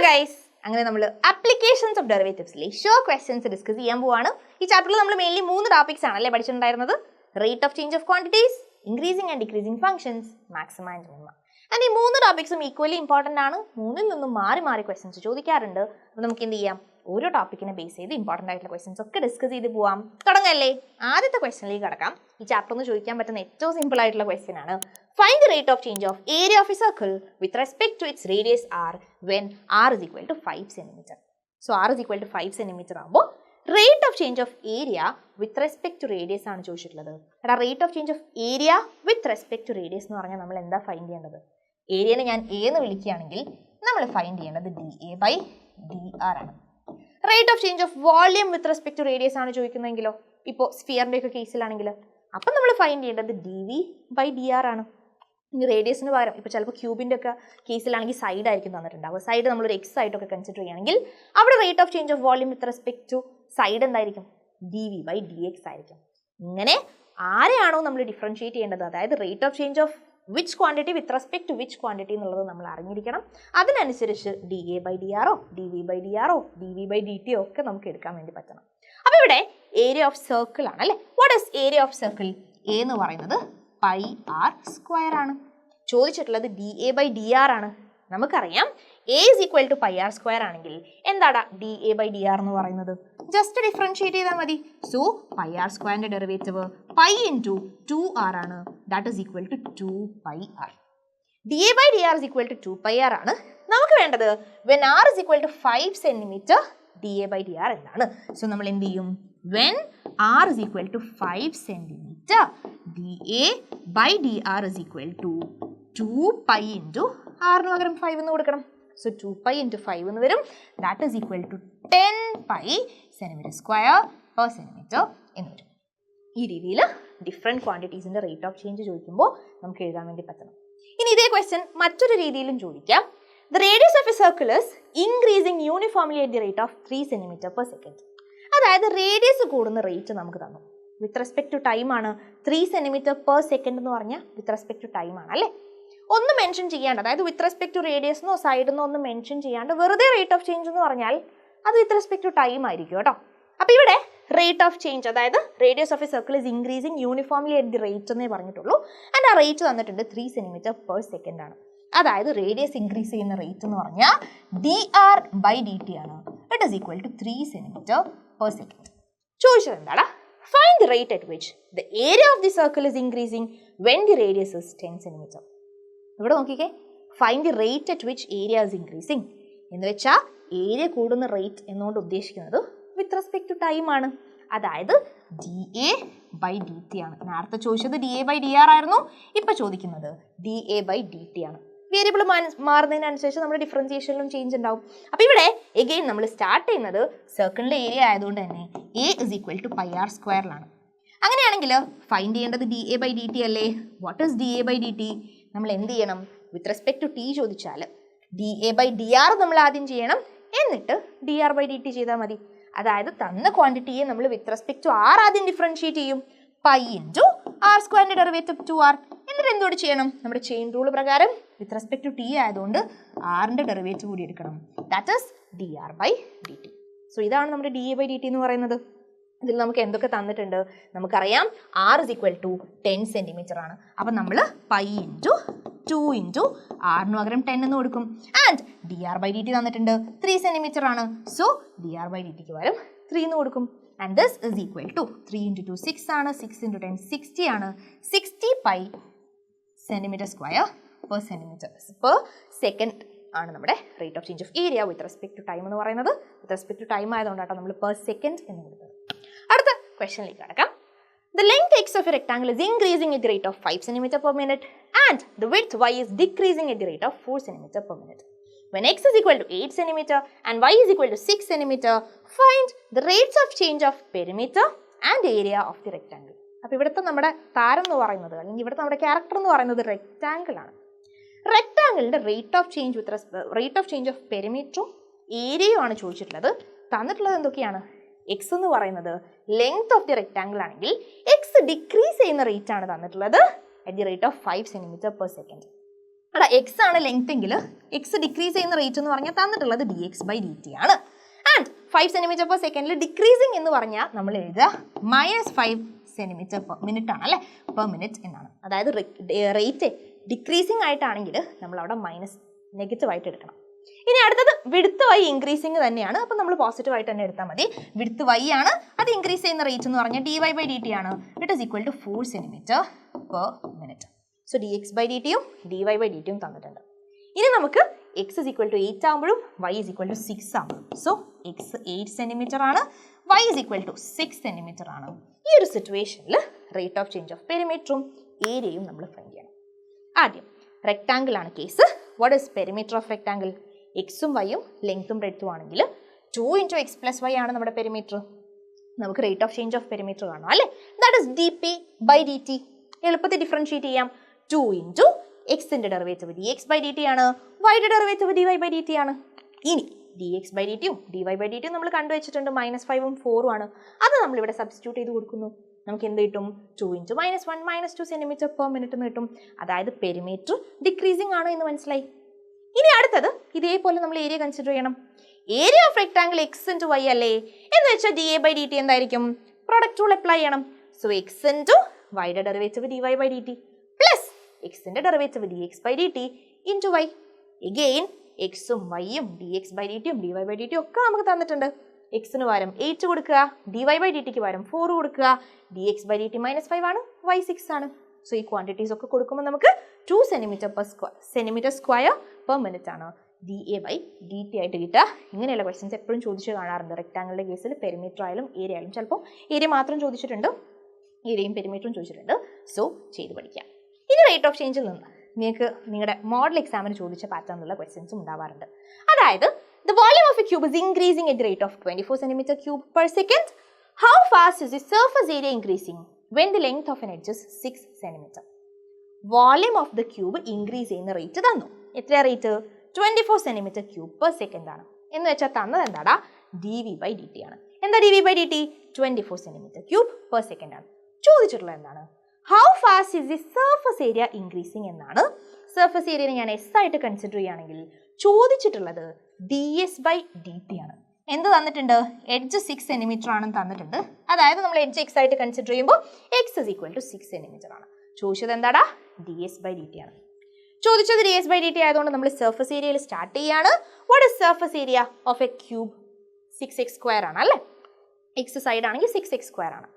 Guys, അങ്ങനെ നമ്മൾ applications of ഡെറിവേറ്റീവ്സിലെ ഷോർട്ട് ക്വസ്റ്റ്യൻസ് ഡിസ്കസ് ചെയ്യാൻ പോവാണ്. ഈ ചാപ്റ്ററിൽ നമ്മൾ മെയിൻലി 3 ടോപ്പിക്സ് ആണല്ലേ പഠിച്ചിട്ടുണ്ടായിരുന്നത്. Rate of change of quantities, increasing and decreasing functions, maximum and minima. And ഈ 3 ടോപ്പിക്സും ഈക്വലി ഇമ്പോർട്ടൻ്റ് ആണ്. 3ൽ നിന്നും മാറി മാറി ക്വസ്റ്റ്യൻസ് ചോദിക്കാറുണ്ട്. അപ്പോൾ നമുക്ക് എന്ത് ചെയ്യാം, ഓരോ ടോപ്പിക്കിനെ ബേസ് ചെയ്ത് ഇമ്പോർട്ടൻ്റ് ആയിട്ടുള്ള ക്വസ്റ്റ്യൻസ് ഒക്കെ ഡിസ്കസ് ചെയ്ത് പോവാം. തുടങ്ങല്ലേ. ആദ്യത്തെ ക്വസ്റ്റ്യനിലേക്ക് കടക്കാം. ഈ ചാപ്റ്ററിൽ നിന്ന് ചോദിക്കാൻ പറ്റുന്ന ഏറ്റവും സിമ്പിൾ ആയിട്ടുള്ള ക്വസ്റ്റ്യൻ ആണ്. Find the rate of change of area of a circle with respect to its radius r when r is equal to 5 cm. So r is equal to 5 cm ആകുമ്പോൾ rate of change of area with respect to radius ആണ് ചോദിച്ചിട്ടുള്ളത്. എടാ, rate of change of area with respect to radius എന്ന് പറഞ്ഞാൽ നമ്മൾ എന്താ find ചെയ്യേണ്ടത്? ഏരിയനെ ഞാൻ എ എന്ന് വിളിക്കുകയാണെങ്കിൽ നമ്മൾ ഫൈൻഡ് ചെയ്യേണ്ടത് dA/dr ആണ്. Rate of change of volume with respect to radius ആണ് ചോദിക്കുന്നതെങ്കിലോ, ഇപ്പോൾ സ്ഫിയറിൻ്റെ ഒക്കെ കേസിലാണെങ്കിൽ അപ്പം നമ്മൾ ഫൈൻഡ് ചെയ്യേണ്ടത് dV/dr ആണ്. ഇനി റേഡിയസിന് പകരം ഇപ്പോൾ ചിലപ്പോൾ ക്യൂബിൻ്റെ ഒക്കെ കേസിലാണെങ്കിൽ സൈഡ് ആയിരിക്കും തന്നിട്ടുണ്ടാവുക. സൈഡ് നമ്മളൊരു എക്സ് ആയിട്ടൊക്കെ കൺസിഡർ ചെയ്യുകയാണെങ്കിൽ അവിടെ rate of change of volume with respect to side എന്തായിരിക്കും? dV/dx ആയിരിക്കും. ഇങ്ങനെ ആരെയാണോ നമ്മൾ ഡിഫറൻഷിയേറ്റ് ചെയ്യേണ്ടത്, അതായത് rate of change of which quantity with respect to which quantity എന്നുള്ളത് നമ്മൾ അറിഞ്ഞിരിക്കണം. അതിനനുസരിച്ച് dA/dr dV/dr dV/dt ഒക്കെ നമുക്ക് എടുക്കാൻ വേണ്ടി പറ്റണം. അപ്പോൾ ഇവിടെ ഏരിയ ഓഫ് സർക്കിൾ ആണ് അല്ലേ. What is area of circle? A എന്ന് പറയുന്നത് πr² ആണ്. ചോദിച്ചിട്ടുള്ളത് dA/dr ആണ്. നമുക്കറിയാം A is equal to πr² ആണെങ്കിൽ എന്താടാ dA/dr എന്ന് പറയുന്നത്? ജസ്റ്റ് ഡിഫറൻഷിയേറ്റ് ചെയ്താൽ മതി. So πr² derivative π into 2r ആണ്. That is equal to 2πr. dA/dr is equal to 2πr ആണ്. നമുക്ക് വേണ്ടത് when r is equal to 5 cm dA/dr എന്താണ്? സോ നമ്മൾ എന്ത് ചെയ്യും? when r is equal to 5 cm dA/dr is equal to 2π into r ന് പകരം 5 എന്ന് കൊടുക്കണം. സോ 2π into 5 എന്ന് വരും. That is equal to 10π cm²/cm എന്ന് വരും. ഈ രീതിയിൽ ഡിഫറെൻറ്റ് ക്വാണ്ടിറ്റീസിൻ്റെ റേറ്റ് ഓഫ് ചേഞ്ച് ചോദിക്കുമ്പോൾ നമുക്ക് എഴുതാൻ വേണ്ടി പറ്റണം. ഇനി ഇതേ ക്വസ്റ്റ്യൻ മറ്റൊരു രീതിയിലും ചോദിക്കാം. The radius of a circle is increasing uniformly at the rate of 3 cm/s. അതായത് റേഡിയസ് കൂടുന്ന റേറ്റ് നമുക്ക് തന്നു. വിത്ത് റെസ്പെക്ട് ടു ടൈം ആണ്. 3 cm/s എന്ന് പറഞ്ഞാൽ വിത്ത് റെസ്പെക്ട് ടു ടൈം ആണ് അല്ലേ. ഒന്നും മെൻഷൻ ചെയ്യാണ്ട്, അതായത് വിത്ത് റെസ്പെക്ട് ടു റേഡിയസിനോ സൈഡിന്നോ ഒന്നും മെൻഷൻ ചെയ്യാണ്ട് വെറുതെ റേറ്റ് ഓഫ് ചേഞ്ച് എന്ന് പറഞ്ഞാൽ അത് വിത്ത് റെസ്പെക്ട് ടു ടൈം ആയിരിക്കും കേട്ടോ. അപ്പോൾ ഇവിടെ റേറ്റ് ഓഫ് ചേഞ്ച്, അതായത് radius of A circle is increasing uniformly at the rate എന്നേ പറഞ്ഞിട്ടുള്ളൂ. ആൻഡ് ആ റേറ്റ് തന്നിട്ടുണ്ട് 3 cm/s ആണ്. അതായത് റേഡിയസ് ഇൻക്രീസ് ചെയ്യുന്ന റേറ്റ് എന്ന് പറഞ്ഞാൽ dr/dt ആണ്. It is equal to 3 cm/s. ചോദിച്ചത് എന്താടാ? Find the rate at which the area of the circle is increasing when the radius is 10 cm. ഇവിടെ നോക്കിക്കേ, find the rate at which area is increasing എന്ന് വെച്ചാൽ area കൂടുന്ന rate എന്നുകൊണ്ട് ഉദ്ദേശിക്കുന്നത് വിത്ത് respect to time ആണ്. അതായത് dA/dt ആണ്. നേരത്തെ ചോദിച്ചത് dA/dr ആയിരുന്നു. ഇപ്പം ചോദിക്കുന്നത് dA/dt ആണ്. വേരിയബിൾ മാറുന്നതിനനുസരിച്ച് നമ്മുടെ ഡിഫറൻസിയേഷനിലും ചേഞ്ച് ഉണ്ടാവും. അപ്പോൾ ഇവിടെ എഗെയിൻ നമ്മൾ സ്റ്റാർട്ട് ചെയ്യുന്നത് സർക്കിളിൻ്റെ ഏരിയ ആയതുകൊണ്ട് തന്നെ A is equal to πr² അങ്ങനെയാണെങ്കിൽ ഫൈൻഡ് ചെയ്യേണ്ടത് dA/dt അല്ലേ. What is dA/dt? നമ്മൾ എന്ത് ചെയ്യണം? വിത്ത് റെസ്പെക്ട് ടു ടി ചോദിച്ചാൽ dA/dr നമ്മൾ ആദ്യം ചെയ്യണം, എന്നിട്ട് dr/dt ചെയ്താൽ മതി. അതായത് തന്ന ക്വാണ്ടിറ്റിയെ നമ്മൾ വിത്ത് റെസ്പെക്ട് ടു r ആദ്യം ഡിഫറൻഷിയേറ്റ് ചെയ്യും. π ഇൻറ്റു r² ഡെറിവേറ്റീവ് 2r. എന്നിട്ട് എന്തുകൂടി ചെയ്യണം? നമ്മുടെ ചെയിൻ റൂൾ പ്രകാരം വിത്ത് റെസ്പെക്ട് ടു ടി ആയതുകൊണ്ട് ആറിൻ്റെ ഡെറിവേറ്റീവ് കൂടി എടുക്കണം. That is dr/dt. സോ ഇതാണ് നമ്മുടെ dA/dt എന്ന് പറയുന്നത്. ഇതിൽ നമുക്ക് എന്തൊക്കെ തന്നിട്ടുണ്ട്? നമുക്കറിയാം r is equal to 10 cm ആണ്. അപ്പം നമ്മൾ π ഇൻറ്റു 2 ഇൻറ്റു ആറിന് പകരം 10 എന്ന് കൊടുക്കും. ആൻഡ് dr/dt തന്നിട്ടുണ്ട് 3 cm ആണ്. സോ dr/dtക്ക് പകരം 3 എന്ന് കൊടുക്കും. And this is equal to 3 into 2 6 ആണ്. 6 ഇൻറ്റു 10 60 ആണ്. 60π cm²/cm ആണ് നമ്മുടെ rate of change of area with respect to time എന്ന് പറയുന്നത്. വിത്ത് റെസ്പെക്ട് ടു ടൈം ആയതുകൊണ്ടാണ് നമ്മൾ പെർ സെക്കൻഡ് എന്ന് കൊടുക്കുന്നത്. അടുത്ത ക്വസ്റ്റനിലേക്ക് കടക്കാം. The length x of a rectangle is increasing at the rate of 5 cm/minute and the width y is decreasing at the rate of 4 cm/minute. When x is equal to 8 cm and y is equal to 6 cm, find the rates of change of perimeter and area of the rectangle. അപ്പോൾ ഇവിടുത്തെ നമ്മുടെ താരം എന്ന് പറയുന്നത്, അല്ലെങ്കിൽ ഇവിടുത്തെ നമ്മുടെ character എന്ന് പറയുന്നത് റെക്റ്റാങ്കിൾ ആണ്. റെക്റ്റാങ്കിളിൻ്റെ റേറ്റ് ഓഫ് ചേഞ്ച് ഓഫ് പെരിമീറ്ററും ഏരിയയും ആണ് ചോദിച്ചിട്ടുള്ളത്. തന്നിട്ടുള്ളത് എന്തൊക്കെയാണ്? എക്സ് എന്ന് പറയുന്നത് ലെങ്ത് ഓഫ് ദി റെക്റ്റാങ്കിൾ ആണെങ്കിൽ എക്സ് ഡിക്രീസ് ചെയ്യുന്ന റേറ്റ് ആണ് തന്നിട്ടുള്ളത് at the rate of 5 cm/s. അല്ല എക്സ് ആണ് ലെങ്ത് എങ്കിൽ എക്സ് ഡിക്രീസ് ചെയ്യുന്ന റേറ്റ് എന്ന് പറഞ്ഞാൽ തന്നിട്ടുള്ളത് dx/dt ആണ്. ആൻഡ് 5 cm/s ഡിക്രീസിങ് എന്ന് പറഞ്ഞാൽ നമ്മൾ എഴുതുക -5 cm/min ആണ് അല്ലേ, പെർ മിനിറ്റ് എന്നാണ്. അതായത് റേറ്റ് ഡിക്രീസിങ് ആയിട്ടാണെങ്കിൽ നമ്മൾ അവിടെ നെഗറ്റീവ് ആയിട്ട് എടുക്കണം. ഇനി അടുത്തത് വിഡ്ത്ത് വൈ ഇൻക്രീസിങ് തന്നെയാണ്. അപ്പം നമ്മൾ പോസിറ്റീവ് ആയിട്ട് തന്നെ എടുത്താൽ മതി. വിഡ്ത്ത് വൈ ആണ്, അത് ഇൻക്രീസ് ചെയ്യുന്ന റേറ്റ് എന്ന് പറഞ്ഞാൽ dy/dt ആണ്. It is equal to 4 cm/min. So dx/dt യും dy/dt യും തന്നിട്ടുണ്ട്. ഇനി നമുക്ക് x is equal to 8 ആകുമ്പോഴും y is equal to 6 ആകുമ്പോഴും സോ x 8 cm ആണ്, y is equal to 6 cm ആണ്. ഈ ഒരു സിറ്റുവേഷനിൽ റേറ്റ് ഓഫ് ചേഞ്ച് ഓഫ് പെരിമീറ്ററും ഏരിയയും നമ്മൾ ഫൈൻഡ് ചെയ്യണം. ആദ്യം റെക്ടാങ്കിൾ ആണ് case. What is perimeter of rectangle? എക്സും വൈയും ലെങ്ത്തും ബ്രെഡ്ത്തും ആണെങ്കിൽ 2 × x + y ആണ് നമ്മുടെ പെരിമീറ്റർ. നമുക്ക് rate of change of perimeter കാണാം അല്ലേ, ദാറ്റ് ഈസ് dp/dt. എളുപ്പത്തിൽ ഡിഫറൻഷിയേറ്റ് ചെയ്യാം. 2 × എക്സിന്റെ ഡെറിവേറ്റീവ് dx/dt ആണ്, വൈയുടെ ഡെറിവേറ്റീവ് dy/dt ആണ്. ഇനി dx/dt യും dy/dt യും നമ്മൾ കണ്ടുവച്ചിട്ടുണ്ട്, -5 ഉം 4 ഉം ആണ്. അത് നമ്മളിവിടെ സബ്സ്റ്റിറ്റ്യൂട്ട് ചെയ്ത് കൊടുക്കുന്നു. നമുക്ക് എന്ത് കിട്ടും? 2 × -1 -2 cm/min എന്ന് കിട്ടും. അതായത് പെരിമീറ്റർ ഡിക്രീസിങ് ആണ് എന്ന് മനസ്സിലായി. ഇനി അടുത്തത് ഇതേപോലെ നമ്മൾ ഏരിയ കൺസിഡർ ചെയ്യണം. Area of rectangle x × y അല്ലേ, എന്ന് വെച്ചാൽ dA/dt എന്തായിരിക്കും? പ്രൊഡക്റ്റ് റൂൾ അപ്ലൈ ചെയ്യണം. സോ x × വൈയുടെ ഡെറിവേറ്റീവ് dy/dt പ്ലസ് എക്സിന്റെ derivative dx/dt into y. Again എക്സും വൈയും dx/dt യും dy/dt ഒക്കെ നമുക്ക് തന്നിട്ടുണ്ട്. എക്സിന് പകരം 8 കൊടുക്കുക, dy/dtക്ക് പകരം 4 കൊടുക്കുക. dx/dt -5 ആണ്, y 6 ആണ്. സോ ഈ ക്വാണ്ടിറ്റീസ് ഒക്കെ കൊടുക്കുമ്പോൾ നമുക്ക് 2 cm² പെർ മിനിറ്റ് ആണ് dA/dt ആയിട്ട് കിട്ടുക. ഇങ്ങനെയുള്ള ക്വസ്റ്റ്യൻസ് എപ്പോഴും ചോദിച്ചു കാണാറുണ്ട്. റെക്ടാങ്കിളിന്റെ കേസിൽ പെരിമീറ്റർ ആയാലും ഏരിയ ആയാലും ചിലപ്പോൾ ഏരിയ മാത്രം ചോദിച്ചിട്ടുണ്ട്, ഏരിയയും പെരിമീറ്ററും ചോദിച്ചിട്ടുണ്ട്. സോ ചെയ്ത് പഠിക്കാം. ഇനി റേറ്റ് ഓഫ് ചേഞ്ചിൽ നിന്ന് നിങ്ങൾക്ക് നിങ്ങളുടെ മോഡൽ എക്സാമിന് ചോദിച്ച പാറ്റേണിലുള്ള ക്വസ്റ്റ്യൻസും ഉണ്ടാവാറുണ്ട്. അതായത് the volume of a cube is increasing at the rate of 24 cm³/s. How fast is the surface area increasing when the length of an edge is 6 cm? Volume of the cube increase ചെയ്യുന്ന rate തന്നു. എത്ര rate? 24 cm³/s ആണ്. എന്ന് വെച്ചാൽ തന്നത് എന്താടാ? dv/dt ആണ്. എന്താ dv/dt? 24 cm³/s ആണ്. ചോദിച്ചിട്ടുള്ളത് എന്താണ്? How fast is the surface area increasing എന്നാണ്. സർഫസ് ഏരിയനെ ഞാൻ എസ് ആയിട്ട് കൺസിഡർ ചെയ്യുകയാണെങ്കിൽ ചോദിച്ചിട്ടുള്ളത് ds/dt ആണ്. എന്ത് തന്നിട്ടുണ്ട്? എഡ്ജ് 6 cm ആണെന്ന് തന്നിട്ടുണ്ട്. അതായത് നമ്മൾ എഡ്ജ് എക്സ് ആയിട്ട് കൺസിഡർ ചെയ്യുമ്പോൾ x is equal to 6 cm ആണ്. ചോദിച്ചത് എന്താടാ? ds/dt ആണ്. ചോദിച്ചത് ds/dt ആയതുകൊണ്ട് നമ്മൾ സർഫസ് ഏരിയയിൽ സ്റ്റാർട്ട് ചെയ്യാണ്. What is surface area of A cube? 6x² ആണ് അല്ലേ. എക്സ് സൈഡ് ആണെങ്കിൽ 6x² ആണ്.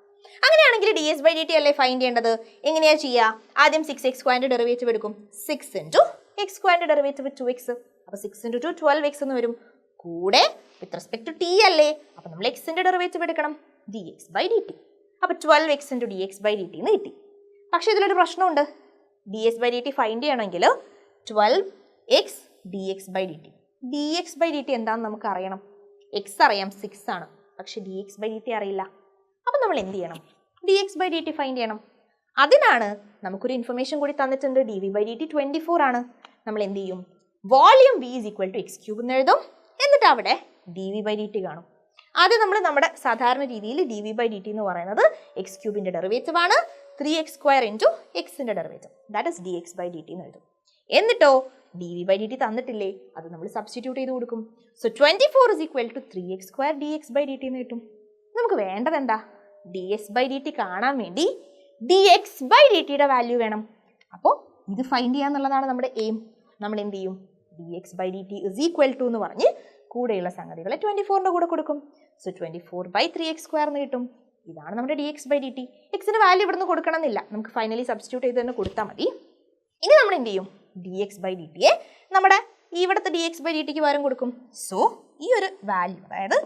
അങ്ങനെയാണെങ്കിൽ ds/dt അല്ലേ ഫൈൻഡ് ചെയ്യേണ്ടത്? എങ്ങനെയാ ചെയ്യുക? ആദ്യം 6x² ഡെറിവേറ്റീവ് എടുക്കും. 6 × x² ഡെറിവേറ്റീവ് 2x. അപ്പോൾ 6 × 2 12x എന്ന് വരും. കൂടെ വിത്ത് റെസ്പെക്ട് ടു t അല്ലേ, അപ്പോൾ നമ്മൾ എക്സിന്റെ ഡെറിവേറ്റീവ് എടുക്കണം dx/dt. അപ്പോൾ 12x × dx/dt എന്ന് കിട്ടി. പക്ഷേ ഇതിലൊരു പ്രശ്നമുണ്ട്. ds/dt ഫൈൻഡ് ചെയ്യണമെങ്കിൽ 12x dx/dt. dx/dt എന്താണെന്ന് നമുക്ക് അറിയണം. x അറിയാം 6 ആണ്, പക്ഷെ dx/dt അറിയില്ല. അപ്പം നമ്മൾ എന്ത് ചെയ്യണം? dx/dt ഫൈൻഡ് ചെയ്യണം. അതിനാണ് നമുക്കൊരു ഇൻഫർമേഷൻ കൂടി തന്നിട്ടുണ്ട്. dv/dt 24 ആണ്. നമ്മൾ എന്ത് ചെയ്യും? Volume v is equal to x³ എന്ന് എഴുതും. എന്നിട്ട് അവിടെ dv/dt കാണും. ആദ്യം നമ്മൾ നമ്മുടെ സാധാരണ രീതിയിൽ dv/dt എന്ന് പറയുന്നത് x³ ഡെറിവേറ്റീവ് ആണ്. 3x² × എക്സിന്റെ ഡെറിവേറ്റീവ് ദാറ്റ് ഇസ് dx/dt എന്ന് എഴുതും. എന്നിട്ടോ dv/dt തന്നിട്ടില്ലേ, അത് നമ്മൾ സബ്സ്റ്റിറ്റ്യൂട്ട് ചെയ്ത് കൊടുക്കും. So 24 is equal to 3x² dx/dt എന്ന് കിട്ടും. നമുക്ക് വേണ്ടത് എന്താ? ds/dt കാണാൻ വേണ്ടി dx/dtയുടെ വാല്യൂ വേണം. അപ്പോൾ ഇത് ഫൈൻഡ് ചെയ്യാന്നുള്ളതാണ് നമ്മുടെ എയിം. നമ്മൾ എന്ത് ചെയ്യും? dx/dt is equal to എന്ന് പറഞ്ഞ് കൂടെയുള്ള സംഗതികളെ 24ന്റെ കൂടെ കൊടുക്കും. സോ 24/3x² എന്ന് കിട്ടും. ഇതാണ് നമ്മുടെ dx/dt. എക്സിന് വാല്യൂ ഇവിടുന്ന് കൊടുക്കണം എന്നില്ല, നമുക്ക് ഫൈനലി സബ്സ്റ്റിറ്റ്യൂട്ട് ചെയ്ത് തന്നെ കൊടുത്താൽ മതി. ഇനി നമ്മൾ എന്ത് ചെയ്യും? dx/dtയെ നമ്മുടെ ഇവിടുത്തെ dx/dtക്ക് പകരം കൊടുക്കും. സോ ഈ ഒരു വാല്യൂ, അതായത്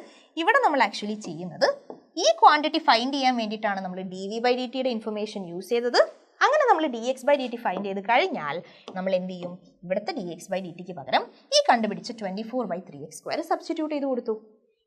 ഇവിടെ നമ്മൾ ആക്ച്വലി ചെയ്യുന്നത് ഈ ക്വാണ്ടിറ്റി ഫൈൻഡ് ചെയ്യാൻ വേണ്ടിയിട്ടാണ് നമ്മൾ dv/dtയുടെ ഇൻഫർമേഷൻ യൂസ് ചെയ്തത്. അങ്ങനെ നമ്മൾ dx/dt ഫൈൻഡ് ചെയ്ത് കഴിഞ്ഞാൽ നമ്മൾ എന്ത് ചെയ്യും? ഇവിടുത്തെ dx/dtക്ക് പകരം ഈ കണ്ടുപിടിച്ച 24/3x² സബ്സ്റ്റിറ്റ്യൂട്ട് ചെയ്ത് കൊടുത്തു.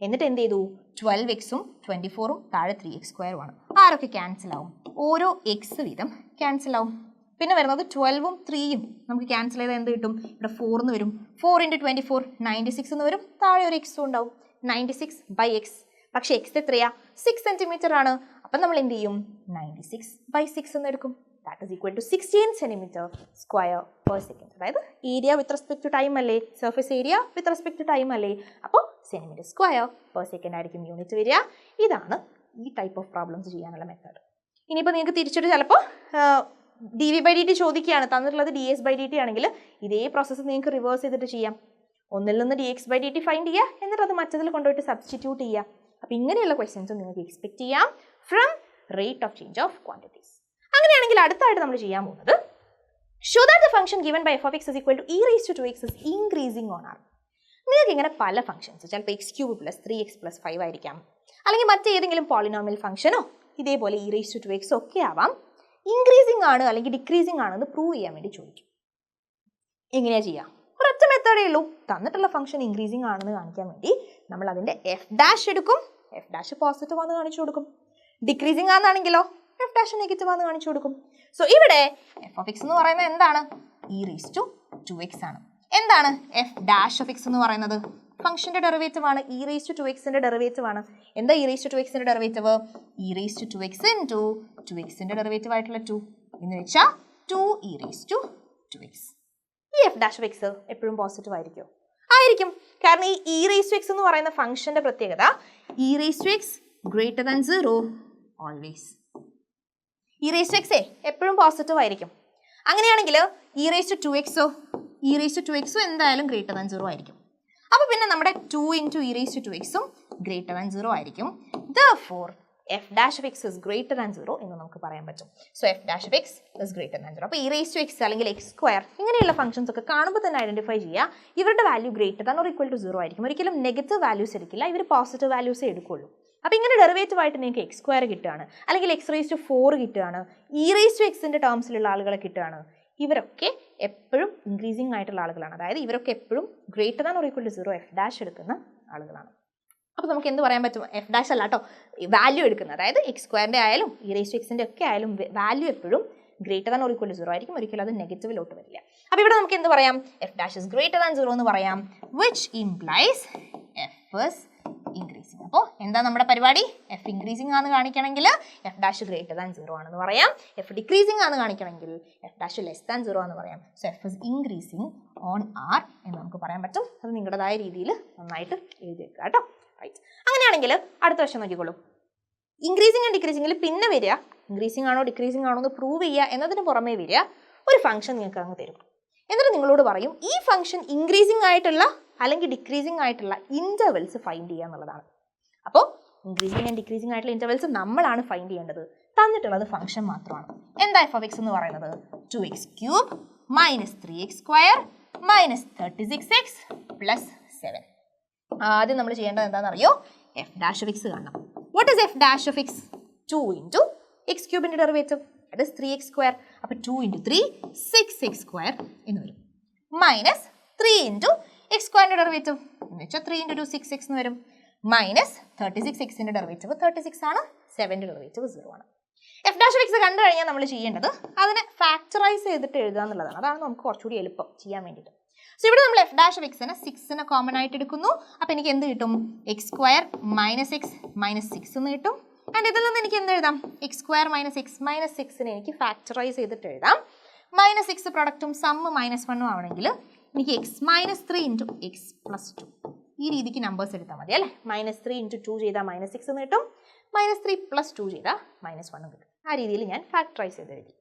എന്നിട്ട് എന്ത് ചെയ്തു? 12x ഉം 24ഉം താഴെ 3x² ആണ്. ആരൊക്കെ ക്യാൻസൽ ആവും? ഓരോ x വീതം ക്യാൻസൽ ആവും. പിന്നെ വരുന്നത് 12ഉം 3ഉം നമുക്ക് ക്യാൻസൽ ചെയ്താൽ എന്ത് കിട്ടും? ഇവിടെ 4 എന്ന് വരും. 4 × 24 96 എന്ന് വരും. താഴെ ഒരു എക്സും ഉണ്ടാവും. 96/x. പക്ഷേ എക്സ് എത്രയാ? 6 cm ആണ്. അപ്പം നമ്മൾ എന്ത് ചെയ്യും? 96/6 എന്ന് എടുക്കും. That is equal to 16 centimetre square per second. അതായത് area with respect to time അല്ലേ, surface area with respect to time അല്ലേ, അപ്പോൾ സെന്റിമീറ്റർ സ്ക്വയർ പെർ സെക്കൻഡ് ആയിരിക്കും യൂണിറ്റ് വരിക. ഇതാണ് ഈ ടൈപ്പ് ഓഫ് പ്രോബ്ലംസ് ചെയ്യാനുള്ള മെത്തേഡ്. ഇനിയിപ്പോൾ നിങ്ങൾക്ക് തിരിച്ചിട്ട് ചിലപ്പോൾ dv/dt ചോദിക്കുകയാണ്, തന്നിട്ടുള്ളത് ds/dt ആണെങ്കിൽ ഇതേ പ്രോസസ്സ് നിങ്ങൾക്ക് റിവേഴ്സ് ചെയ്തിട്ട് ചെയ്യാം. ഒന്നിൽ നിന്ന് dx/dt ഫൈൻഡ് ചെയ്യുക, എന്നിട്ട് അത് മറ്റതിൽ കൊണ്ടുപോയിട്ട് സബ്സ്റ്റിറ്റ്യൂട്ട് ചെയ്യുക. അപ്പോൾ ഇങ്ങനെയുള്ള ക്വസ്റ്റ്യൻസ് നിങ്ങൾക്ക് എക്സ്പെക്ട് ചെയ്യാം from rate of change of quantities. അങ്ങനെയാണെങ്കിൽ അടുത്തായിട്ട് നമ്മൾ ചെയ്യാൻ പോകുന്നത് show that the function given by f of x is equal to e raised to 2x is increasing on r. നിങ്ങൾക്ക് ഇങ്ങനെ പല ഫംഗ്ഷൻസ്, ചിലപ്പോൾ x³ + 3x + 5 ആയിരിക്കാം, അല്ലെങ്കിൽ മറ്റേതെങ്കിലും പോളിനോമിയൽ ഫംഗ്ഷനോ ഇതേപോലെ e raised to 2x ഒക്കെ ആവാം, ഇൻക്രീസിംഗ് ആണ് അല്ലെങ്കിൽ ഡിക്രീസിംഗ് ആണെന്ന് പ്രൂവ് ചെയ്യാൻ വേണ്ടി ചോദിക്കും. എങ്ങനെയാണ് ചെയ്യുക? ഒരൊറ്റ മെത്തേഡേ ഉള്ളൂ. തന്നിട്ടുള്ള ഫംഗ്ഷൻ ഇൻക്രീസിംഗ് ആണെന്ന് കാണിക്കാൻ വേണ്ടി നമ്മൾ അതിൻ്റെ f' എടുക്കും, f' പോസിറ്റീവ് ആണെന്ന് കാണിച്ചു കൊടുക്കും. ഡിക്രീസിംഗ് ആണെന്നാണെങ്കിലോ f' നെഗറ്റീവ് ആണെന്ന് കാണിച്ചു കൊടുക്കും. സോ ഇവിടെ f of x എന്ന് പറയുന്നത് എന്താണ്? e raised to 2x ആണ്. എന്താണ് f' of x എന്ന് പറയുന്നത്? ഫംഗ്ഷന്റെ ഡെറിവേറ്റീവ് ആണ്. e raised to 2x ന്റെ ഡെറിവേറ്റീവ് ആണ്. എന്താ e raised to 2x ന്റെ derivative? e raised to 2x into 2x ന്റെ ഡെറിവേറ്റീവ് ആയിട്ടുള്ള 2 എന്ന് വെച്ചാൽ 2e raised to 2x. ഈ f' of x എപ്പോഴും പോസിറ്റീവ് ആയിരിക്കും? ആയിരിക്കും. കാരണം ഈ e raised to x എന്ന് പറയുന്ന ഫംഗ്ഷന്റെ പ്രത്യേകത e raised to x greater than 0 always. e raised to x എപ്പോഴും പോസിറ്റീവ് ആയിരിക്കും. അങ്ങനെയാണെങ്കിൽ e raised to 2x e raised to 2x എന്തായാലും greater than 0 ആയിരിക്കും. അപ്പോൾ പിന്നെ നമ്മുടെ 2 into e raised to 2x greater than 0 ആയിരിക്കും. Therefore f' of x is greater than 0 എന്ന് നമുക്ക് പറയാൻ പറ്റും. So f' of x is greater than 0. അപ്പോൾ e raised to x അല്ലെങ്കിൽ x² ഇങ്ങനെയുള്ള ഫംഗ്ഷൻസ് ഒക്കെ കാണുമ്പോൾ തന്നെ ഐഡന്റിഫൈ ചെയ്യുക, ഇവരുടെ value greater than or equal to 0 ആയിരിക്കും. ഒരിക്കലും നെഗറ്റീവ് വാല്യൂസ് എടുക്കില്ല, ഇവർ പോസിറ്റീവ് വാല്യൂസേ എടുക്കുള്ളൂ. അപ്പോൾ ഇങ്ങനെ ഡെറിവേറ്റീവ് ആയിട്ട് നിങ്ങൾക്ക് x² കിട്ടുകയാണ്, അല്ലെങ്കിൽ x raised to 4 കിട്ടുകയാണ്, e raised to x ന്റെ ടേംസിലുള്ള ആളുകളെ കിട്ടുകയാണ്. ഇവരൊക്കെ എപ്പോഴും ഇൻക്രീസിംഗ് ആയിട്ടുള്ള ആളുകളാണ്. അതായത് ഇവരൊക്കെ എപ്പോഴും greater than or equal to 0 f' എടുക്കുന്ന ആളുകളാണ്. അപ്പോൾ നമുക്ക് എന്ത് പറയാൻ പറ്റും? f' അല്ല കേട്ടോ, വാല്യൂ എടുക്കുന്നത്. അതായത് x² ആയാലും e raised to x ന്റെ ഒക്കെ ആയാലും വാല്യൂ എപ്പോഴും greater than or equal to 0 ആയിരിക്കും. ഒരിക്കലും അത് നെഗറ്റീവിലോട്ട് വരില്ല. അപ്പോൾ ഇവിടെ നമുക്ക് എന്ത് പറയാം? f' is greater than 0 എന്ന് പറയാം, which implies f is increasing. അപ്പോൾ എന്താ നമ്മുടെ പരിപാടി? f ഇൻക്രീസിംഗ് ആണെന്ന് കാണിക്കണമെങ്കിൽ f' greater than 0 ആണെന്ന് പറയാം, f ഡിക്രീസിംഗ് ആണെന്ന് കാണിക്കണമെങ്കിൽ f' less than 0 ആണെന്ന് പറയാം. So f is increasing on r എന്ന് നമുക്ക് പറയാൻ പറ്റും. അത് നിങ്ങളുടേതായ രീതിയിൽ നന്നായിട്ട് എഴുതി വെക്കുക കേട്ടോ. റൈറ്റ്. അങ്ങനെയാണെങ്കിൽ അടുത്ത വർഷം നോക്കിക്കോളൂ. ഇൻക്രീസിംഗ് ആൻഡ് ഡിക്രീസിംഗിൽ പിന്നെ വരിക ഇൻക്രീസിംഗ് ആണോ ഡിക്രീസിംഗ് ആണോ എന്ന് പ്രൂവ് ചെയ്യുക എന്നതിന് പുറമേ വരിക ഒരു ഫംഗ്ഷൻ നിങ്ങൾക്ക് അങ്ങ് തരും. എന്നിട്ട് നിങ്ങളോട് പറയും ഈ ഫംഗ്ഷൻ ഇൻക്രീസിംഗ് ആയിട്ടുള്ള അല്ലെങ്കിൽ ഡിക്രീസിംഗ് ആയിട്ടുള്ള ഇന്റർവെൽസ് ഫൈൻഡ് ചെയ്യുക എന്നുള്ളതാണ്. അപ്പോൾ ഇൻക്രീസിംഗ് ആൻഡ് ഡിക്രീസിംഗ് ആയിട്ടുള്ള ഇന്റർവെൽസ് നമ്മളാണ് ഫൈൻഡ് ചെയ്യേണ്ടത്. തന്നിട്ടുള്ളത് ഫംഗ്ഷൻ മാത്രമാണ്. എന്താ f of x എന്ന് പറയുന്നത്? 2x³ - 3x² - 36x + 7. ആദ്യം നമ്മൾ ചെയ്യേണ്ടത് എന്താണെന്നറിയോ? f' of x കാണണം. What is f' of x? 2 into x³ ന്റെ ഡെറിവേറ്റീവ്, ദാറ്റ് ഈസ് 3x². അപ്പോൾ 2 into 3 6x² എന്ന് വരും, മൈനസ് 3 into x² ന്റെ ഡെറിവേറ്റീവ് എന്ന് വെച്ചാൽ 3 into 2 6x എന്ന് വരും, മൈനസ് 36x ന്റെ ഡെറിവേറ്റീവ് 36 ആണ്, 7 ന്റെ ഡെറിവേറ്റീവ് 0 ആണ്. f' of x കണ്ടു കഴിഞ്ഞാൽ നമ്മൾ ചെയ്യേണ്ടത് അതിനെ ഫാക്ടറൈസ് ചെയ്തിട്ട് എഴുതുക എന്നുള്ളതാണ്. അതാണ് നമുക്ക് കുറച്ചുകൂടി എളുപ്പം ചെയ്യാൻ വേണ്ടിയിട്ട്. സോ ഇവിടെ നമ്മൾ f' of x 6 കോമൺ ആയിട്ട് എടുക്കുന്നു. അപ്പോൾ എനിക്ക് എന്ത് കിട്ടും? x² - x - 6 എന്ന് കിട്ടും. ആൻഡ് ഇതിൽ നിന്ന് എനിക്ക് എന്ത് എഴുതാം? x² - x - 6 എനിക്ക് ഫാക്ടറൈസ് ചെയ്തിട്ട് എഴുതാം. -6 പ്രൊഡക്റ്റും സമ്മ് -1 ആവണമെങ്കിൽ എനിക്ക് x - 3 into x + 2 ഈ രീതിക്ക് നമ്പേഴ്സ് എടുത്താൽ മതി അല്ലേ. -3 into 2 ചെയ്താൽ -6 എന്ന് കിട്ടും, -3 + 2 ചെയ്താൽ -1 കിട്ടും. ആ രീതിയിൽ ഞാൻ ഫാക്ടറൈസ് ചെയ്ത് എഴുതി.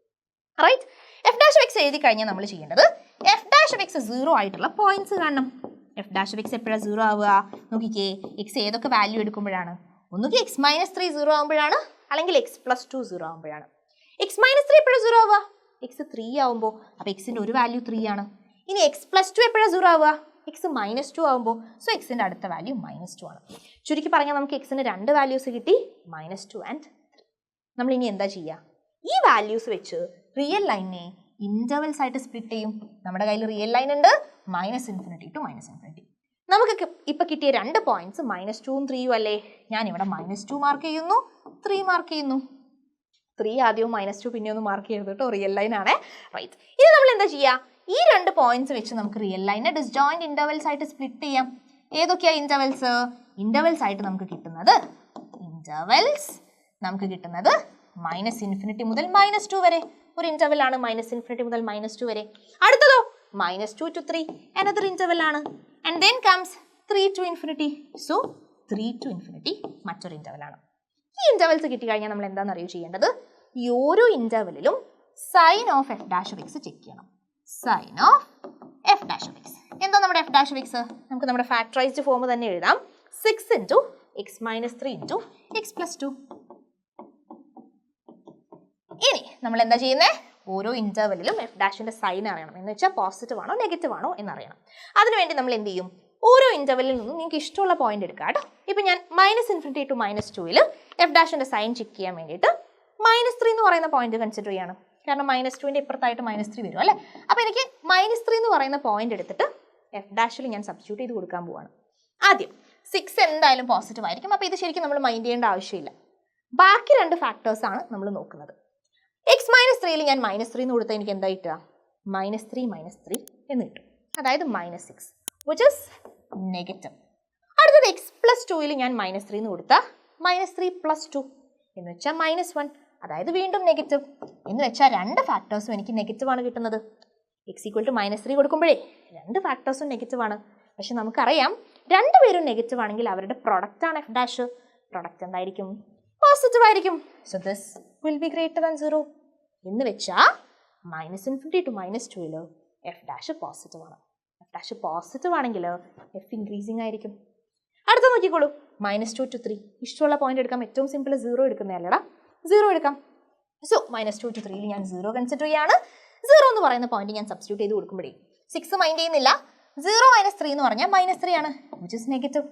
റൈറ്റ്. f' of x എഴുതി കഴിഞ്ഞാൽ നമ്മൾ ചെയ്യേണ്ടത് f' of x 0 ആയിട്ടുള്ള പോയിന്റ്സ് കാണണം. f' of x എപ്പോഴാണ് 0 ആവുക? നോക്കിക്കേ, x ഏതൊക്കെ വാല്യൂ എടുക്കുമ്പോഴാണ്? ഒന്നുകിൽ x - 3 0 ആകുമ്പോഴാണ്, അല്ലെങ്കിൽ x + 2 0 ആകുമ്പോഴാണ്. x - 3 എപ്പോഴാണ് 0 ആവുക? x 3 ആവുമ്പോൾ. അപ്പോൾ x ന്റെ ഒരു വാല്യൂ 3 ആണ്. ഇനി x + 2 എപ്പോഴാണ് 0 ആവുക? x -2 ആവുമ്പോൾ. സോ x ന്റെ അടുത്ത വാല്യൂ -2 ആണ്. ചുരുക്കി പറഞ്ഞാൽ നമുക്ക് x ന് രണ്ട് വാല്യൂസ് കിട്ടി, -2 and 3. നമ്മൾ ഇനി എന്താ ചെയ്യുക? ഈ വാല്യൂസ് വെച്ച് റിയൽ ലൈനെ ഇന്റർവെൽസ് ആയിട്ട് സ്പ്ലിറ്റ് ചെയ്യും. നമ്മുടെ കയ്യിൽ റിയൽ ലൈൻ ഉണ്ട് -∞ to -∞. നമുക്ക് ഇപ്പൊ കിട്ടിയ രണ്ട് പോയിന്റ്സ് -2 ഉം 3 ഉം അല്ലേ. ഞാൻ ഇവിടെ -2 മാർക്ക് ചെയ്യുന്നു, 3 മാർക്ക് ചെയ്യുന്നു. 3 ആദ്യവും -2 പിന്നെ ഒന്ന് മാർക്ക് ചെയ്ത് കേട്ടോ, റിയൽ ലൈൻ ആണ്. റൈറ്റ്. ഇനി നമ്മൾ എന്താ ചെയ്യുക? ഈ രണ്ട് പോയിന്റ്സ് വെച്ച് നമുക്ക് റിയൽ ലൈനെ ഡിസ്ജോയിന്റ് ഇന്റർവെൽസ് ആയിട്ട് സ്പ്ലിറ്റ് ചെയ്യാം. ഏതൊക്കെയാ ഇന്റർവെൽസ്? ഇന്റർവെൽസ് ആയിട്ട് നമുക്ക് കിട്ടുന്നത് -∞ മുതൽ -2 വരെ ഒരു ഇന്റർവെൽ ആണ് -∞ മുതൽ -2 വരെ. അടുത്തതോ -2 to 3 another ഇന്റർവെൽ ആണ്. And then comes 3 to ∞. So 3 to ∞ മറ്റൊരു ഇന്റർവെൽ ആണ്. ഈ ഇന്റർവെൽസ് കിട്ടിക്കഴിഞ്ഞാൽ നമ്മൾ എന്താണെന്ന് അറിയൂ ചെയ്യേണ്ടത്, ഈ ഓരോ ഇന്റർവെല്ലിലും sign of f dash of x check ചെയ്യണം. Sign of f dash of x എന്താ നമ്മുടെ f ഡാഷ് ഓഫ് x? നമുക്ക് നമ്മുടെ ഫാക്ടറൈസ്ഡ് ഫോം തന്നെ എഴുതാം. 6 into x minus 3 into x plus 2. ഇനി നമ്മൾ എന്താ ചെയ്യുന്നത്, ഓരോ ഇന്റർവെല്ലിലും f ഡാഷിന്റെ സൈൻ അറിയണം. എന്ന് വെച്ചാൽ പോസിറ്റീവ് ആണോ നെഗറ്റീവ് ആണോ എന്നറിയണം. അതിനുവേണ്ടി നമ്മൾ എന്ത് ചെയ്യും, ഓരോ ഇന്റർവെല്ലിൽ നിന്നും നിങ്ങൾക്ക് ഇഷ്ടമുള്ള പോയിന്റ് എടുക്കാം കേട്ടോ. ഇപ്പം ഞാൻ -∞ to -2ൽ f ഡാഷിന്റെ സൈൻ ചെക്ക് ചെയ്യാൻ വേണ്ടിയിട്ട് -3 എന്ന് പറയുന്ന പോയിന്റ് കൺസിഡർ ചെയ്യാണ്. കാരണം -2ന്റെ ഇപ്പുറത്തായിട്ട് -3 വരും അല്ലേ. അപ്പോൾ എനിക്ക് -3 എന്ന് പറയുന്ന പോയിന്റ് എടുത്തിട്ട് f ഡാഷിൽ ഞാൻ സബ്സ്റ്റിറ്റ്യൂട്ട് ചെയ്ത് കൊടുക്കാൻ പോവാണ്. ആദ്യം 6 എന്തായാലും പോസിറ്റീവ് ആയിരിക്കും. അപ്പോൾ ഇത് ശരിക്കും നമ്മൾ മൈൻഡ് ചെയ്യേണ്ട ആവശ്യമില്ല. ബാക്കി രണ്ട് ഫാക്ടേഴ്സ് ആണ് നമ്മൾ നോക്കുന്നത്. x -3ൽ ഞാൻ -3 എന്ന് കൊടുത്താൽ എനിക്ക് എന്താ കിട്ടുക, -3 -3 എന്ന് കിട്ടും. അതായത് -6 which is നെഗറ്റീവ്. അടുത്തത് x plus 2ൽ ഞാൻ -3 എന്ന് കൊടുത്താൽ -3 plus 2 എന്ന് വെച്ചാൽ -1, അതായത് വീണ്ടും നെഗറ്റീവ്. എന്ന് വെച്ചാൽ രണ്ട് ഫാക്ടേഴ്സും എനിക്ക് നെഗറ്റീവ് ആണ് കിട്ടുന്നത്. x = -3 കൊടുക്കുമ്പോഴേ രണ്ട് ഫാക്ടേഴ്സും നെഗറ്റീവ് ആണ്. പക്ഷെ നമുക്കറിയാം രണ്ടുപേരും നെഗറ്റീവ് ആണെങ്കിൽ അവരുടെ പ്രൊഡക്റ്റ് ആണ് f ഡാഷ്. പ്രൊഡക്റ്റ് എന്തായിരിക്കും, പോസിറ്റീവ് ആയിരിക്കും. So this will be greater than 0. എന്ന് വെച്ചാൽ -∞ to -2ൽ f ഡാഷ് പോസിറ്റീവ് ആണ്. f ഡാഷ് പോസിറ്റീവ് ആണെങ്കിൽ f ഇൻക്രീസിങ് ആയിരിക്കും. അടുത്ത നോക്കിക്കോളൂ, -2 to 3 ഇഷ്ടമുള്ള പോയിന്റ് എടുക്കാം. ഏറ്റവും സിമ്പിൾ 0 എടുക്കുന്നതല്ലടാ, 0 എടുക്കാം. സോ -2 to 3ൽ ഞാൻ 0 കൺസിഡർ ചെയ്യാണ്. 0 എന്ന് പറയുന്ന പോയിന്റ് ഞാൻ സബ്സ്റ്റിറ്റ്യൂട്ട് ചെയ്ത് കൊടുക്കുമ്പോഴേ 6 മൈൻഡ് ചെയ്യുന്നില്ല. 0 - 3 എന്ന് പറഞ്ഞാൽ -3 ആണ്, which is നെഗറ്റീവ്.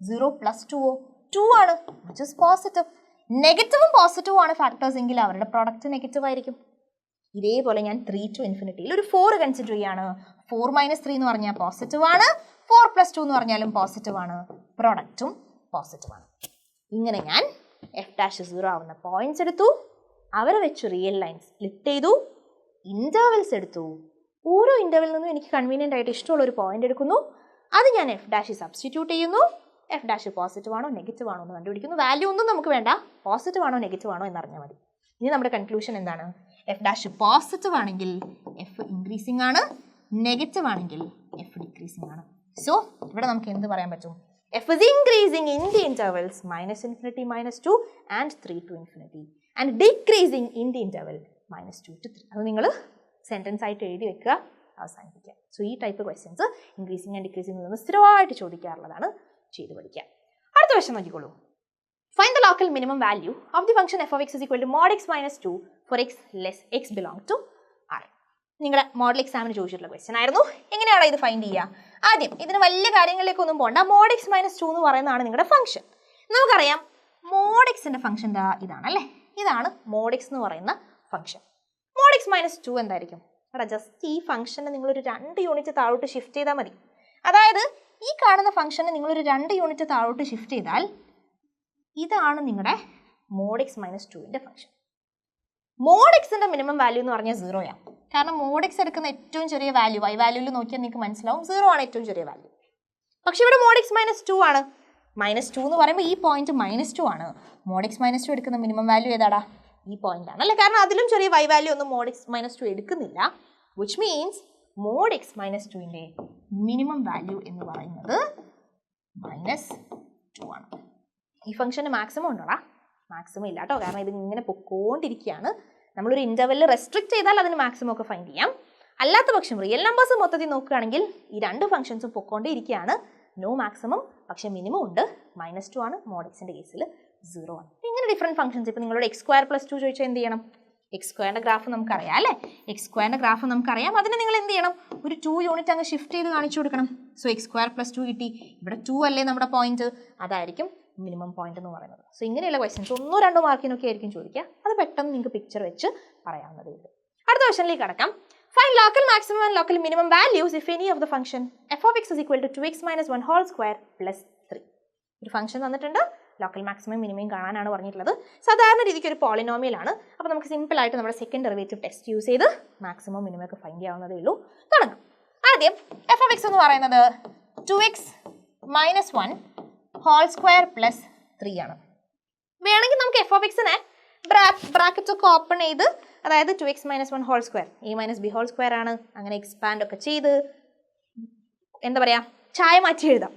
0 plus 2 ആണ്, which is പോസിറ്റീവ്. നെഗറ്റീവും പോസിറ്റീവും ആണ് ഫാക്ടേഴ്സ് എങ്കിൽ അവരുടെ പ്രോഡക്റ്റ് നെഗറ്റീവ് ആയിരിക്കും. ഇതേപോലെ ഞാൻ 3 to ∞ ഒരു 4 കൺസിഡർ ചെയ്യാണ്. 4 - 3 എന്ന് പറഞ്ഞാൽ പോസിറ്റീവ് ആണ്, 4 plus 2 എന്ന് പറഞ്ഞാലും പോസിറ്റീവ് ആണ്, പ്രോഡക്റ്റും പോസിറ്റീവ് ആണ്. ഇങ്ങനെ ഞാൻ f ഡാഷ് 0 ആവുന്ന പോയിന്റ്സ് എടുത്തു, അവരെ വെച്ച് റിയൽ ലൈൻ സ്പ്ലിറ്റ് ചെയ്തു, ഇന്റർവെൽസ് എടുത്തു. ഓരോ ഇന്റർവെല്ലിൽ നിന്നും എനിക്ക് കൺവീനിയൻ്റ് ആയിട്ട് ഇഷ്ടമുള്ള ഒരു പോയിന്റ് എടുക്കുന്നു, അത് ഞാൻ f ഡാഷ് സബ്സ്റ്റിറ്റ്യൂട്ട് ചെയ്യുന്നു. f ഡാഷ് പോസിറ്റീവ് ആണോ നെഗറ്റീവ് ആണോ എന്ന് കണ്ടുപിടിക്കുന്നു. വാല്യൂ ഒന്നും നമുക്ക് വേണ്ട, പോസിറ്റീവ് ആണോ നെഗറ്റീവ് ആണോ എന്നറിഞ്ഞാൽ മതി. ഇനി നമ്മുടെ കൺക്ലൂഷൻ എന്താണ്, f ഡാഷ് പോസിറ്റീവ് ആണെങ്കിൽ f ഇൻക്രീസിങ് ആണ്, നെഗറ്റീവ് ആണെങ്കിൽ f ഡിക്രീസിങ് ആണ്. സോ ഇവിടെ നമുക്ക് എന്ത് പറയാൻ പറ്റും, f is increasing in the intervals -∞ -2 and 3 to ∞, and decreasing in the interval -2 to 3. അത് നിങ്ങൾ സെൻറ്റൻസ് ആയിട്ട് എഴുതി വെക്കുക, അവസാനിപ്പിക്കുക. സോ ഈ type questions increasing and decreasing നിന്ന് സ്ഥിരമായിട്ട് ചോദിക്കാറുള്ളതാണ്, ചെയ്ത് പഠിക്കുക. അടുത്ത ക്വസ്റ്റ്യൻ നോക്കിക്കോളൂ. Find the local minimum value of the function f of x is equal to mod x minus 2 for x less x belong to R. നിങ്ങളുടെ model എക്സാമിന് ചോദിച്ചിട്ടുള്ള question ആയിരുന്നു. എങ്ങനെയാണ് ഇത് ഫൈൻഡ് ചെയ്യുക? ആദ്യം ഇതിന് വലിയ കാര്യങ്ങളിലേക്കൊന്നും പോകണ്ട. mod x minus 2 എന്ന് പറയുന്നതാണ് നിങ്ങളുടെ ഫംഗ്ഷൻ. നമുക്കറിയാം mod xന്റെ ഫംഗ്ഷൻ ഇതാണ് അല്ലേ, ഇതാണ് mod x എന്ന് പറയുന്ന ഫംഗ്ഷൻ. mod x minus 2 എന്തായിരിക്കും? എടാ ജസ്റ്റ് ഈ ഫംഗ്ഷനെ നിങ്ങളൊരു 2 യൂണിറ്റ് താഴോട്ട് ഷിഫ്റ്റ് ചെയ്താൽ മതി. അതായത് ഈ കാണുന്ന ഫംഗ്ഷനെ നിങ്ങളൊരു 2 യൂണിറ്റ് താഴോട്ട് ഷിഫ്റ്റ് ചെയ്താൽ ഇതാണ് നിങ്ങളുടെ mod x minus 2ന്റെ ഫംഗ്ഷൻ. mod xന്റെ മിനിമം വാല്യൂ എന്ന് പറഞ്ഞാൽ 0 ആണ്. കാരണം mod x എടുക്കുന്ന ഏറ്റവും ചെറിയ വാല്യൂ y വാല്യൂവിൽ നോക്കിയാൽ നിങ്ങൾക്ക് മനസ്സിലാവും 0 ആണ് ഏറ്റവും ചെറിയ വാല്യൂ. പക്ഷെ ഇവിടെ mod x minus 2 ആണ്. -2 എന്ന് പറയുമ്പോൾ ഈ പോയിന്റ് -2 ആണ്. mod x minus 2 എടുക്കുന്ന മിനിമം വാല്യൂ ഏതാടാ? ഈ പോയിന്റ് ആണ് അല്ലേ. കാരണം അതിലും ചെറിയ y വാല്യൂ ഒന്നും mod x minus 2 എടുക്കുന്നില്ല. which means mod x minus 2ന്റെ മിനിമം വാല്യൂ എന്ന് പറയുന്നത് -2 ആണ്. ഈ ഫംഗ്ഷന് മാക്സിമം ഉണ്ടോടാ? മാക്സിമം ഇല്ല കേട്ടോ, കാരണം ഇത് ഇങ്ങനെ പൊക്കോണ്ടിരിക്കുകയാണ്. നമ്മളൊരു ഇൻ്റർവെല്ലിൽ റെസ്ട്രിക്റ്റ് ചെയ്താൽ അതിന് മാക്സിമം ഒക്കെ ഫൈൻഡ് ചെയ്യാം. അല്ലാത്ത പക്ഷം റിയൽ നമ്പേഴ്സ് മൊത്തത്തിൽ നോക്കുകയാണെങ്കിൽ ഈ രണ്ട് ഫംഗ്ഷൻസും പൊക്കോണ്ടേ ഇരിക്കുകയാണ്. നോ മാക്സിമം, പക്ഷേ മിനിമം ഉണ്ട്. -2 ആണ്, mod xന്റെ കേസിൽ 0 ആണ്. ഇങ്ങനെ ഡിഫറെൻറ്റ് ഫംഗ്ഷൻസ്. ഇപ്പോൾ നിങ്ങളോട് x² + 2 ചോദിച്ചാൽ എന്ത് ചെയ്യണം? x² ഗ്രാഫ് നമുക്കറിയാം അല്ലേ, x² ഗ്രാഫ് നമുക്കറിയാം. അതിന് നിങ്ങൾ എന്ത് ചെയ്യണം? ഒരു 2 യൂണിറ്റ് അങ്ങ് ഷിഫ്റ്റ് ചെയ്ത് കാണിച്ചു കൊടുക്കണം. സോ x² + 2 കിട്ടി. ഇവിടെ 2 അല്ലേ നമ്മുടെ പോയിന്റ്, അതായിരിക്കും മിനിമം പോയിന്റ് എന്ന് പറയുന്നത്. സോ ഇങ്ങനെയുള്ള ക്വസ്റ്റ്യൻസ് 1-2 മാർക്കിനൊക്കെ ആയിരിക്കും ചോദിക്കുക. അത് പെട്ടെന്ന് നിങ്ങൾക്ക് പിക്ചർ വെച്ച് പറയാവുന്നതേ ഉള്ളൂ. അടുത്ത ക്വസ്റ്റ്യനിലേക്ക് കടക്കാം. Find local maximum and local minimum values if any of the function f of x is equal to 2x minus 1 whole square plus 3. ഒരു ഫംഗ്ഷൻ തന്നിട്ടുണ്ട്, ലോക്കൽ മാക്സിമം മിനിമം കാണാനാണ് പറഞ്ഞിട്ടുള്ളത്. സാധാരണ രീതിക്ക് ഒരു പോളിനോമിയൽ ആണ്. അപ്പോൾ നമുക്ക് സിമ്പിൾ ആയിട്ട് നമ്മുടെ സെക്കൻഡ് ഡെറിവേറ്റീവ് ടെസ്റ്റ് യൂസ് ചെയ്ത് മാക്സിമം മിനിമം ഒക്കെ ഫൈൻഡ് ചെയ്യാവുന്നതേ ഉള്ളൂ. തുടങ്ങാം. ആദ്യം f of x എന്ന് പറയുന്നത് 2x minus 1 whole square plus 3 ആണ്. വേണമെങ്കിൽ നമുക്ക് f of xനെ ബ്രാക്കറ്റ് ഒക്കെ ഓപ്പൺ ചെയ്ത്, അതായത് 2x - 1 whole square a - b whole square ആണ്, അങ്ങനെ എക്സ്പാൻഡ് ഒക്കെ ചെയ്ത് എന്താ പറയുക ചായ മാറ്റി എഴുതാം.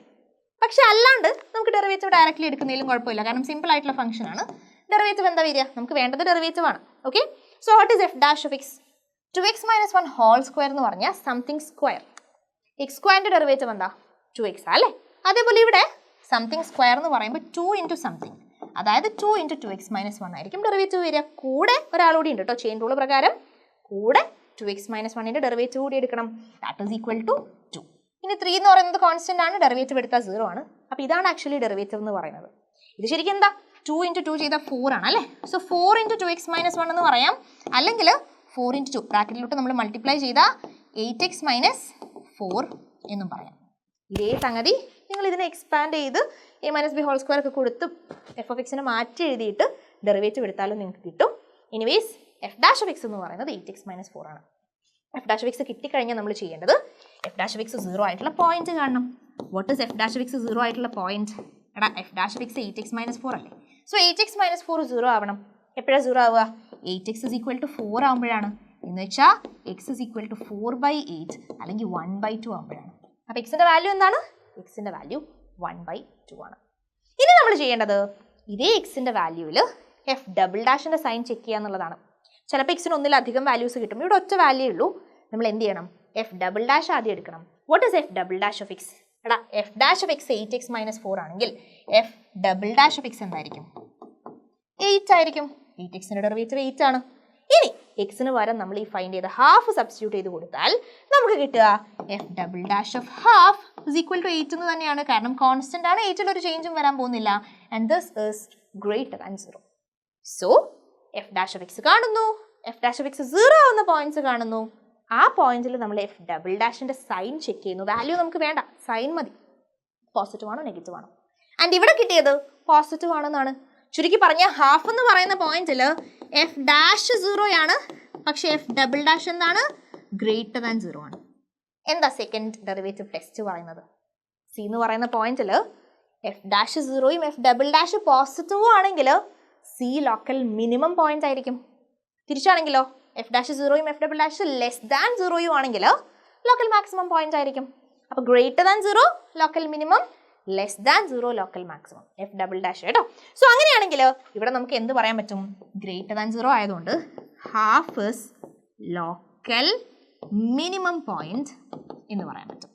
പക്ഷെ അല്ലാണ്ട് നമുക്ക് ഡെറിവേറ്റീവ് ഡയറക്റ്റ്ലി എടുക്കുന്നതിലും കുഴപ്പമില്ല, കാരണം സിമ്പിൾ ആയിട്ടുള്ള ഫംഗ്ഷൻ ആണ്. ഡെറിവേറ്റീവ് എന്താ വരിക, നമുക്ക് വേണ്ടത് ഡെറിവേറ്റീവ് ആണ്. Okay, so what is f dash of x? 2x - 1 whole square എന്ന് പറഞ്ഞാൽ സംതിങ് സ്ക്വയർ. എക്സ് സ്ക്വയറിന്റെ ഡെറിവേറ്റീവ് എന്താ 2x അല്ലേ? അതേപോലെ ഇവിടെ സംതിങ് സ്ക്വയർ എന്ന് പറയുമ്പോൾ 2 ഇൻറ്റു സംതിങ്, അതായത് 2 ഇൻറ്റു 2x - 1 ആയിരിക്കും ഡെറിവേറ്റീവ് വരിക. കൂടെ ഒരാളൂടി ഉണ്ട് കേട്ടോ, ചെയിൻ റൂൾ പ്രകാരം കൂടെ 2x - 1ന്റെ ഡെറിവേറ്റീവ് കൂടി എടുക്കണം. That is equal to 2. ഇനി 3 എന്ന് പറയുന്നത് കോൺസ്റ്റന്റ് ആണ്, ഡെറിവേറ്റീവ് എടുത്താൽ 0 ആണ്. അപ്പോൾ ഇതാണ് ആക്ച്വലി ഡെറിവേറ്റീവ് എന്ന് പറയുന്നത്. ഇത് ശരിക്കും എന്താ 2 ഇൻറ്റു 2 ചെയ്താൽ 4 ആണ് അല്ലേ? സോ 4 ഇൻറ്റു 2x - 1 എന്ന് പറയാം, അല്ലെങ്കിൽ 4 ഇൻറ്റു 2 ബ്രാക്കറ്റിലോട്ട് നമ്മൾ മൾട്ടിപ്ലൈ ചെയ്താൽ 8x - 4 എന്നും പറയാം. ഇതേ സംഗതി നിങ്ങൾ ഇതിനെ എക്സ്പാൻഡ് ചെയ്ത് a - b ഹോൾ സ്ക്വയർ ഒക്കെ കൊടുത്ത് എഫ് ഓഫ് എക്സിനെ മാറ്റി എഴുതിയിട്ട് ഡെറിവേറ്റീവ് എടുത്താലും നിങ്ങൾക്ക് കിട്ടും. Anyways F dash of X എന്ന് പറയുന്നത് 8x - 4 ആണ്. എഫ് ഡാഷ് ഓഫ് എക്സ് കിട്ടിക്കഴിഞ്ഞാൽ നമ്മൾ ചെയ്യേണ്ടത് എഫ് ഡാഷ് ഓഫ് എക്സ് 0 ആയിട്ടുള്ള പോയിന്റ് കാണണം. What is F dash of X 0 ആയിട്ടുള്ള പോയിന്റ്? എടാ f dash of x 8x - 4 അല്ലേ? സോ 8x - 4 0 ആവണം. എപ്പോഴാണ് 0 ആവുക? 8x = 4 ആകുമ്പോഴാണ്, എന്ന് വെച്ചാൽ x = 4/8 അല്ലെങ്കിൽ 1/2 ആകുമ്പോഴാണ്. അപ്പോൾ എക്സിന്റെ വാല്യൂ എന്താണ്? എക്സിന്റെ വാല്യൂ 1/2 ആണ്. ഇനി നമ്മൾ ചെയ്യേണ്ടത് ഇതേ എക്സിന്റെ വാല്യൂവിൽ എഫ് ഡബിൾ ഡാഷിന്റെ സൈൻ ചെക്ക് ചെയ്യുക എന്നുള്ളതാണ്. ചിലപ്പോൾ എക്സിന് ഒന്നിലധികം വാല്യൂസ് കിട്ടും, ഇവിടെ ഒറ്റ വാല്യൂ ഉള്ളൂ. നമ്മൾ എന്ത് ചെയ്യണം? എഫ് ഡബിൾ ഡാഷ് ആദ്യം എടുക്കണം. What is f double dash of x? എടാ f dash of x 8x - 4 ആണെങ്കിൽ f double dash of x എന്തായിരിക്കും? 8 ആയിരിക്കും. 8xന്റെ ഡെറിവേറ്റീവ് 8 ആണ്. ഇനി എക്സിന് പകരം നമ്മൾ ഈ ഫൈൻഡ് ചെയ്ത ഹാഫ് സബ്സ്റ്റിറ്റ്യൂട്ട് ചെയ്ത് കൊടുത്താൽ നമുക്ക് കിട്ടുക f double dash of half is equal to 8 എന്ന് തന്നെയാണ്, കാരണം കോൺസ്റ്റന്റ് ആണ്, 8ൽ ഒരു ചേഞ്ചും വരാൻ പോകുന്നില്ല. And this is greater than 0. So F dash of X കാണുന്നു, എഫ് ഡാഷ് ഓഫ് എക്സ് 0 ആവുന്ന പോയിന്റ്സ് കാണുന്നു. ആ പോയിന്റിൽ നമ്മൾ എഫ് ഡബിൾ ഡാഷിന്റെ സൈൻ ചെക്ക് ചെയ്യുന്നു. വാല്യൂ നമുക്ക് വേണ്ട, സൈൻ മതി. പോസിറ്റീവ് ആണോ നെഗറ്റീവ് ആണോ? ആൻഡ് ഇവിടെ കിട്ടിയത് പോസിറ്റീവ് ആണെന്നാണ്. ചുരുക്കി പറഞ്ഞാൽ ഹാഫ് എന്ന് പറയുന്ന പോയിന്റിൽ എഫ് ഡാഷ് 0 ആണ്, പക്ഷേ എഫ് ഡബിൾ ഡാഷ് എന്താണ്? ഗ്രേറ്റർ ദാൻ 0 ആണ്. എന്താ സെക്കൻഡ് ഡെറിവേറ്റീവ് ടെസ്റ്റ് പറയുന്നത്? സി എന്ന് പറയുന്ന പോയിന്റിൽ എഫ് ഡാഷ് 0യും എഫ് ഡബിൾ ഡാഷ് പോസിറ്റീവും ആണെങ്കിൽ സി ലോക്കൽ മിനിമം പോയിന്റ് ആയിരിക്കും. തിരിച്ചാണെങ്കിലോ എഫ് ഡാഷ് 0യും f double dash less than 0യും ആണെങ്കിൽ ലോക്കൽ മാക്സിമം പോയിന്റ് ആയിരിക്കും. അപ്പോൾ greater than 0 local minimum, less than 0 local maximum, f double dash കേട്ടോ. സോ അങ്ങനെയാണെങ്കിൽ ഇവിടെ നമുക്ക് എന്ത് പറയാൻ പറ്റും? ഗ്രേറ്റർ ദാൻ 0 ആയതുകൊണ്ട് half is local minimum point എന്ന് പറയാൻ പറ്റും.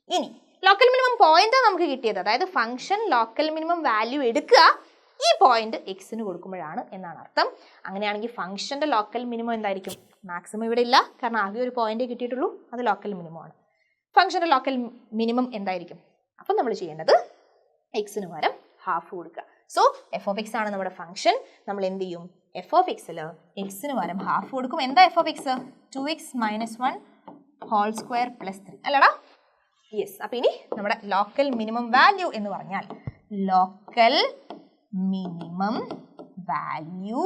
ഇനി ലോക്കൽ മിനിമം പോയിന്റ് നമുക്ക് കിട്ടിയത്, അതായത് ഫംഗ്ഷൻ ലോക്കൽ മിനിമം വാല്യൂ എടുക്കുക ഈ പോയിന്റ് എക്സിന് കൊടുക്കുമ്പോഴാണ് എന്നാണ് അർത്ഥം. അങ്ങനെയാണെങ്കിൽ ഫംഗ്ഷന്റെ ലോക്കൽ മിനിമം എന്തായിരിക്കും? മാക്സിമം ഇവിടെ ഇല്ല, കാരണം ആകെ ഒരു പോയിന്റ് കിട്ടിയിട്ടുള്ളൂ, അത് ലോക്കൽ മിനിമം ആണ്. ഫംഗ്ഷന്റെ ലോക്കൽ മിനിമം എന്തായിരിക്കും? അപ്പം നമ്മൾ ചെയ്യേണ്ടത് എക്സിന് പകരം ഹാഫ് കൊടുക്കുക. സോ എഫ് ഓഫ് എക്സ് ആണ് നമ്മുടെ ഫംഗ്ഷൻ. നമ്മൾ എന്ത് ചെയ്യും? എഫ് ഓഫ് എക്സിൽ എക്സിന് പകരം ഹാഫ് കൊടുക്കും. എന്താ f of x? 2x - 1 whole square plus 3 അല്ലടാ? യെസ്. അപ്പം ഇനി നമ്മുടെ ലോക്കൽ മിനിമം വാല്യൂ എന്ന് പറഞ്ഞാൽ local minimum value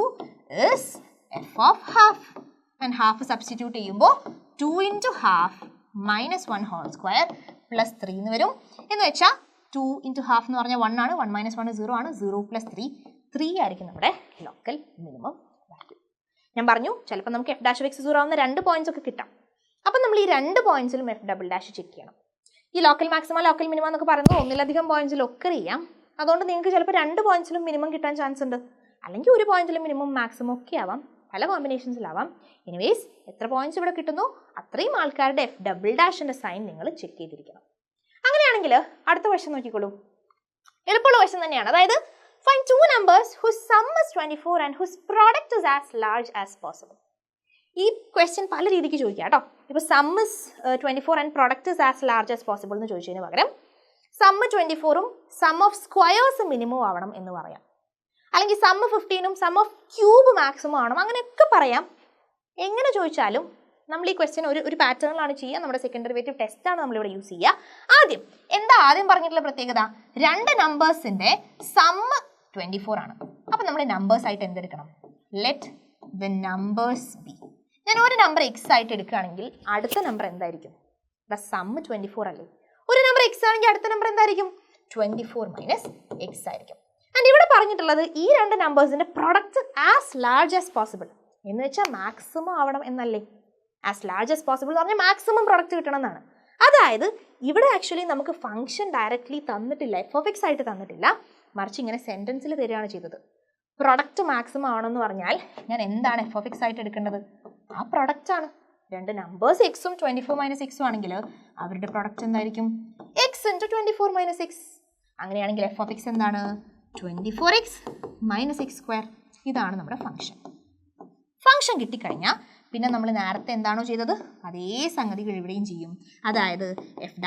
is f of half. And half substitute ചെയ്യുമ്പോൾ 2 into half -1 whole square plus 3 എന്ന് വരും. എന്ന് വെച്ചാൽ 2 ഇൻറ്റു ഹാഫ് എന്ന് പറഞ്ഞാൽ 1 ആണ്, 1 - 1 0 ആണ്, 0 + 3 ആയിരിക്കും നമ്മുടെ ലോക്കൽ മിനിമം വാല്യൂ. ഞാൻ പറഞ്ഞു ചിലപ്പോൾ നമുക്ക് എഫ് ഡാഷ് ഓഫ് എക്സ് 0 ആവുന്ന 2 പോയിന്റ്സ് ഒക്കെ കിട്ടാം. അപ്പം നമ്മൾ ഈ 2 പോയിന്റ്സിലും എഫ് ഡബിൾ ഡാഷ് ചെക്ക് ചെയ്യണം. ഈ ലോക്കൽ മാക്സിമം ലോക്കൽ മിനിമം എന്നൊക്കെ പറയുന്നത് ഒന്നിലധികം പോയിന്റ്സിൽ ഒക്കെ ചെയ്യാം. അതുകൊണ്ട് നിങ്ങൾക്ക് ചിലപ്പോൾ 2 പോയിന്റ്സിലും മിനിമം കിട്ടാൻ ചാൻസ് ഉണ്ട്, അല്ലെങ്കിൽ ഒരു പോയിന്റിലും മിനിമം മാക്സിമം ഒക്കെ ആവാം, പല കോമ്പിനേഷൻസിലാവാം. എനിവേസ് എത്ര പോയിന്റ്സ് ഇവിടെ കിട്ടുന്നു അത്രയും ആൾക്കാരുടെ എഫ് ഡബിൾ ഡാഷിന്റെ സൈൻ നിങ്ങൾ ചെക്ക് ചെയ്തിരിക്കണം. അങ്ങനെയാണെങ്കിൽ അടുത്ത ക്വസ്റ്റ്യൻ നോക്കിക്കോളൂ. എളുപ്പമുള്ള ക്വസ്റ്റ്യൻ തന്നെയാണ്. അതായത് find 2 numbers whose sum is 24 and whose product is as large as possible. ഈ ക്വസ്റ്റ്യൻ പല രീതിക്ക് ചോദിക്കാം കേട്ടോ. ഇപ്പോൾ sum is 24 and product is as large as possible എന്ന് ചോദിച്ചതിന് പകരം സം 24ഉം സം ഓഫ് സ്ക്വയേഴ്സ് മിനിമം ആവണം എന്ന് പറയാം. അല്ലെങ്കിൽ സം 15ഉം സം ഓഫ് ക്യൂബ് മാക്സിമം ആവണം, അങ്ങനെയൊക്കെ പറയാം. എങ്ങനെ ചോദിച്ചാലും നമ്മൾ ഈ ക്വസ്റ്റ്യൻ ഒരു പാറ്റേണിലാണ് ചെയ്യുക. നമ്മുടെ സെക്കൻഡ് ഡെറിവേറ്റീവ് ടെസ്റ്റാണ് നമ്മളിവിടെ യൂസ് ചെയ്യുക. ആദ്യം പറഞ്ഞിട്ടുള്ള പ്രത്യേകത, 2 നമ്പേഴ്സിൻ്റെ സം 24 ആണ്. അപ്പം നമ്മൾ നമ്പേഴ്സ് ആയിട്ട് എന്തെടുക്കണം? Let the numbers be. ഞാൻ ഒരു നമ്പർ എക്സ് ആയിട്ട് എടുക്കുകയാണെങ്കിൽ അടുത്ത നമ്പർ എന്തായിരിക്കും? സം 24 അല്ലേ? ഒരു നമ്പർ എക്സ് ആണെങ്കിൽ അടുത്ത നമ്പർ എന്തായിരിക്കും? 24 - x ആയിരിക്കും. ആൻഡ് ഇവിടെ പറഞ്ഞിട്ടുള്ളത് ഈ രണ്ട് നമ്പേഴ്സിന്റെ product as large as possible എന്ന് വെച്ചാൽ മാക്സിമം ആവണം എന്നല്ലേ. ആസ് ലാർജ് ആസ് പോസിബിൾ എന്ന് പറഞ്ഞാൽ മാക്സിമം പ്രൊഡക്റ്റ് കിട്ടണം എന്നാണ്. അതായത് ഇവിടെ ആക്ച്വലി നമുക്ക് ഫംഗ്ഷൻ ഡയറക്റ്റ്ലി തന്നിട്ടില്ല, f(x) ആയിട്ട് തന്നിട്ടില്ല, മറിച്ച് ഇങ്ങനെ സെൻറ്റൻസിൽ തരികയാണ് ചെയ്തത്. പ്രൊഡക്റ്റ് മാക്സിമം ആണെന്ന് പറഞ്ഞാൽ ഞാൻ എന്താണ് f(x) ആയിട്ട് എടുക്കേണ്ടത്? ആ പ്രൊഡക്റ്റ് ആണ്. രണ്ട് നമ്പേഴ്സ് എക്സും 24 - x ആണെങ്കിൽ അവരുടെ പ്രൊഡക്റ്റ് എന്തായിരിക്കും? x × 24 - x. അങ്ങനെയാണെങ്കിൽ f(x) എന്താണ്? 24x - x². ഇതാണ് നമ്മുടെ ഫംഗ്ഷൻ. ഫംഗ്ഷൻ കിട്ടിക്കഴിഞ്ഞാൽ പിന്നെ നമ്മൾ നേരത്തെ എന്താണോ ചെയ്തത് അതേ സംഗതികൾ ഇവിടെയും ചെയ്യും. അതായത് f'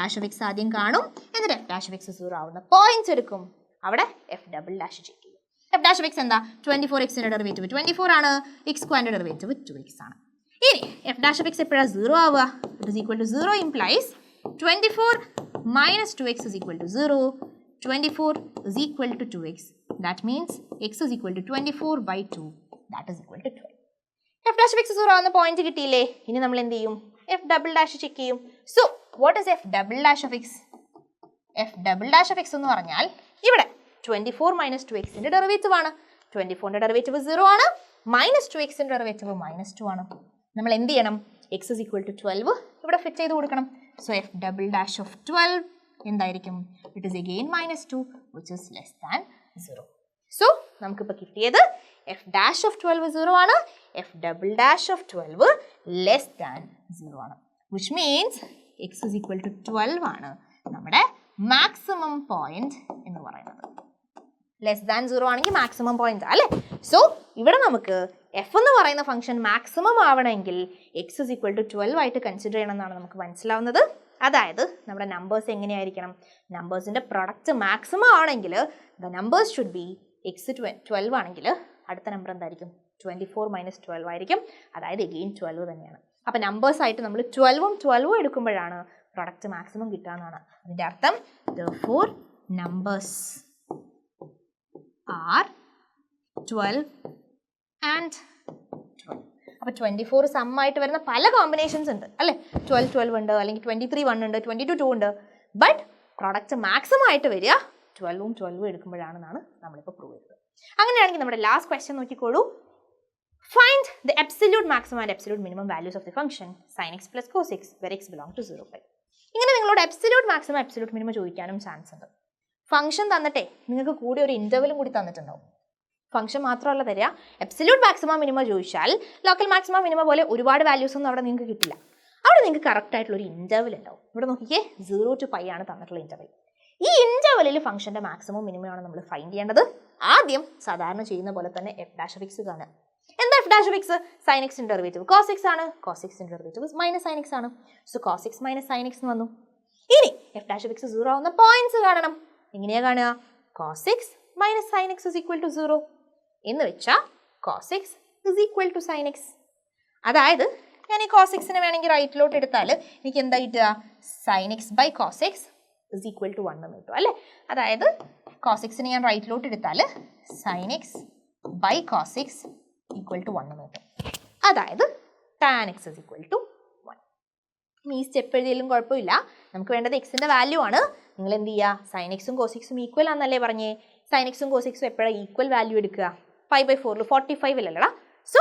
ആദ്യം കാണും, എന്നിട്ട് f' 0 ആവുന്ന പോയിന്റ്സ് എടുക്കും, അവിടെ f" ചെക്ക് ചെയ്യും. f' എന്താ? 24x ഡെറിവേറ്റീവ് 24 ആണ്, x² ഡെറിവേറ്റീവ് 2x ആണ്. ഇനി f' എപ്പോഴാണ് 0 ആവുക? It is equal to 0 implies 24 - 2x is equal to 0. 24 is equal to 2x. That means x is equal to 24/2. That is equal to 12. f' 0 ആവുന്ന point കിട്ടിയില്ലേ? ഇനി നമ്മൾ എന്ത് ചെയ്യും? f" ചെക്ക് ചെയ്യും. So what is f'(x)? f'(x) എന്ന് പറഞ്ഞാൽ ഇവിടെ 24 - 2x ഡെറിവേറ്റീവ് ആണ്. 24ന്റെ ഡെറിവേറ്റീവ് 0 ആണ്, -2xന്റെ ഡെറിവേറ്റീവ് -2 ആണ്. നമ്മൾ എന്ത് ചെയ്യണം? x is equal to 12 ഇവിടെ ഫിറ്റ് ചെയ്ത് കൊടുക്കണം. സോ f'(12) എന്തായിരിക്കും? It is again -2 which is less than 0. So നമുക്കിപ്പോൾ കിട്ടിയത് f'(12) 0 ആണ്, f'(12) ലെസ് ദാൻ 0 ആണ്. Which means x is equal to 12 ആണ് നമ്മുടെ മാക്സിമം പോയിന്റ് എന്ന് പറയുന്നത്. ലെസ് ദാൻ 0 ആണെങ്കിൽ മാക്സിമം പോയിന്റ് അല്ലേ? സോ ഇവിടെ നമുക്ക് എഫ് എന്ന് പറയുന്ന ഫംഗ്ഷൻ മാക്സിമം ആവണമെങ്കിൽ x is equal to 12 ആയിട്ട് കൺസിഡർ ചെയ്യണം എന്നാണ് നമുക്ക് മനസ്സിലാവുന്നത്. അതായത് നമ്മുടെ നമ്പേഴ്സ് എങ്ങനെയായിരിക്കണം? നമ്പേഴ്സിൻ്റെ പ്രൊഡക്റ്റ് മാക്സിമം ആണെങ്കിൽ the numbers should be x 12 ആണെങ്കിൽ അടുത്ത നമ്പർ എന്തായിരിക്കും? 24 - 12 ആയിരിക്കും. അതായത് എഗെയിൻ 12 തന്നെയാണ്. അപ്പോൾ നമ്പേഴ്സ് ആയിട്ട് നമ്മൾ 12 എടുക്കുമ്പോഴാണ് പ്രൊഡക്റ്റ് മാക്സിമം കിട്ടുക എന്നാണ് അതിൻ്റെ അർത്ഥം. therefore numbers are 12 and 12. അപ്പോൾ 24 സമ്മായിട്ട് വരുന്ന പല കോമ്പിനേഷൻസ് ഉണ്ട് അല്ലേ? 12 ഉണ്ട്, അല്ലെങ്കിൽ 23 1 ഉണ്ട്, 22 2 ഉണ്ട്. ബട്ട് പ്രൊഡക്റ്റ് മാക്സിമം ആയിട്ട് വരിക 12 എടുക്കുമ്പോഴാണെന്നാണ് നമ്മളിപ്പോൾ പ്രൂവ് ചെയ്തത്. അങ്ങനെയാണെങ്കിൽ നമ്മുടെ ലാസ്റ്റ് ക്വസ്റ്റ്യൻ നോക്കിക്കോളൂ. Find the absolute maximum and absolute minimum values of the function sin x plus cos x where x belong to 0. ഇങ്ങനെ നിങ്ങളോട് absolute maximum absolute minimum ചോദിക്കാനും ചാൻസ് ഉണ്ട്. ഫംഗ്ഷൻ തന്നിട്ടേ നിങ്ങൾക്ക് കൂടി ഒരു ഇൻ്റർവലും കൂടി തന്നിട്ടുണ്ടാവും. ഫംഗ്ഷൻ മാത്രമല്ല തരിക, absolute maximum minimum ചോദിച്ചാൽ ലോക്കൽ മാക്സിമം മിനിമം പോലെ ഒരുപാട് വാല്യൂസ് ഒന്നും അവിടെ നിങ്ങൾക്ക് കിട്ടില്ല. അവിടെ നിങ്ങൾക്ക് കറക്റ്റ് ആയിട്ടുള്ള ഒരു ഇൻ്റർവൽ ഉണ്ടാവും. ഇവിടെ നോക്കിക്കേ 0 to π ആണ് തന്നിട്ടുള്ള ഇൻ്റർവൽ. ഈ ഇൻ്റർവലിൽ ഫംഗ്ഷൻ്റെ മാക്സിമം മിനിമം ആണ് നമ്മൾ ഫൈൻഡ് ചെയ്യേണ്ടത്. ആദ്യം സാധാരണ ചെയ്യുന്ന പോലെ തന്നെ f'(x) കാണുക. എന്താ f'(x)? sin x derivative cos x ആണ്, cos x derivative -sin x ആണ്. So cos x -sin x എന്ന് വന്നു. ഇനി f'(x) 0 ആവുന്ന പോയിന്റ്സ് കാണണം. എങ്ങനെയാണ് കാണുക? cos x -sin x is equal to 0 എന്ന് വെച്ചാൽ cos x is equal to sin x. അതായത് ഞാൻ ഈ cos x നെ വേണമെങ്കിൽ റൈറ്റിലോട്ട് എടുത്താൽ എനിക്ക് എന്താ കിട്ടുക? sin x/cos x is equal to 1 എന്ന് കിട്ടും അല്ലേ? അതായത് cos x നെ ഞാൻ റൈറ്റിലോട്ട് എടുത്താൽ sin x/cos x equal to 1 എന്ന് കിട്ടും. അതായത് tan x is equal to 1. ഈ സ്റ്റെപ്പ് എഴുതിയാലും കുഴപ്പമില്ല, നമുക്ക് വേണ്ടത് എക്സിൻ്റെ വാല്യൂ ആണ്. നിങ്ങൾ എന്ത് ചെയ്യുക? sin x-ഉം cos x-ഉം ഈക്വൽ ആണെന്നല്ലേ പറഞ്ഞേ? sin x-ഉം cos x-ഉം എപ്പോഴാണ് ഈക്വൽ വാല്യൂ എടുക്കുക? π/4 45 അല്ലടാ. സോ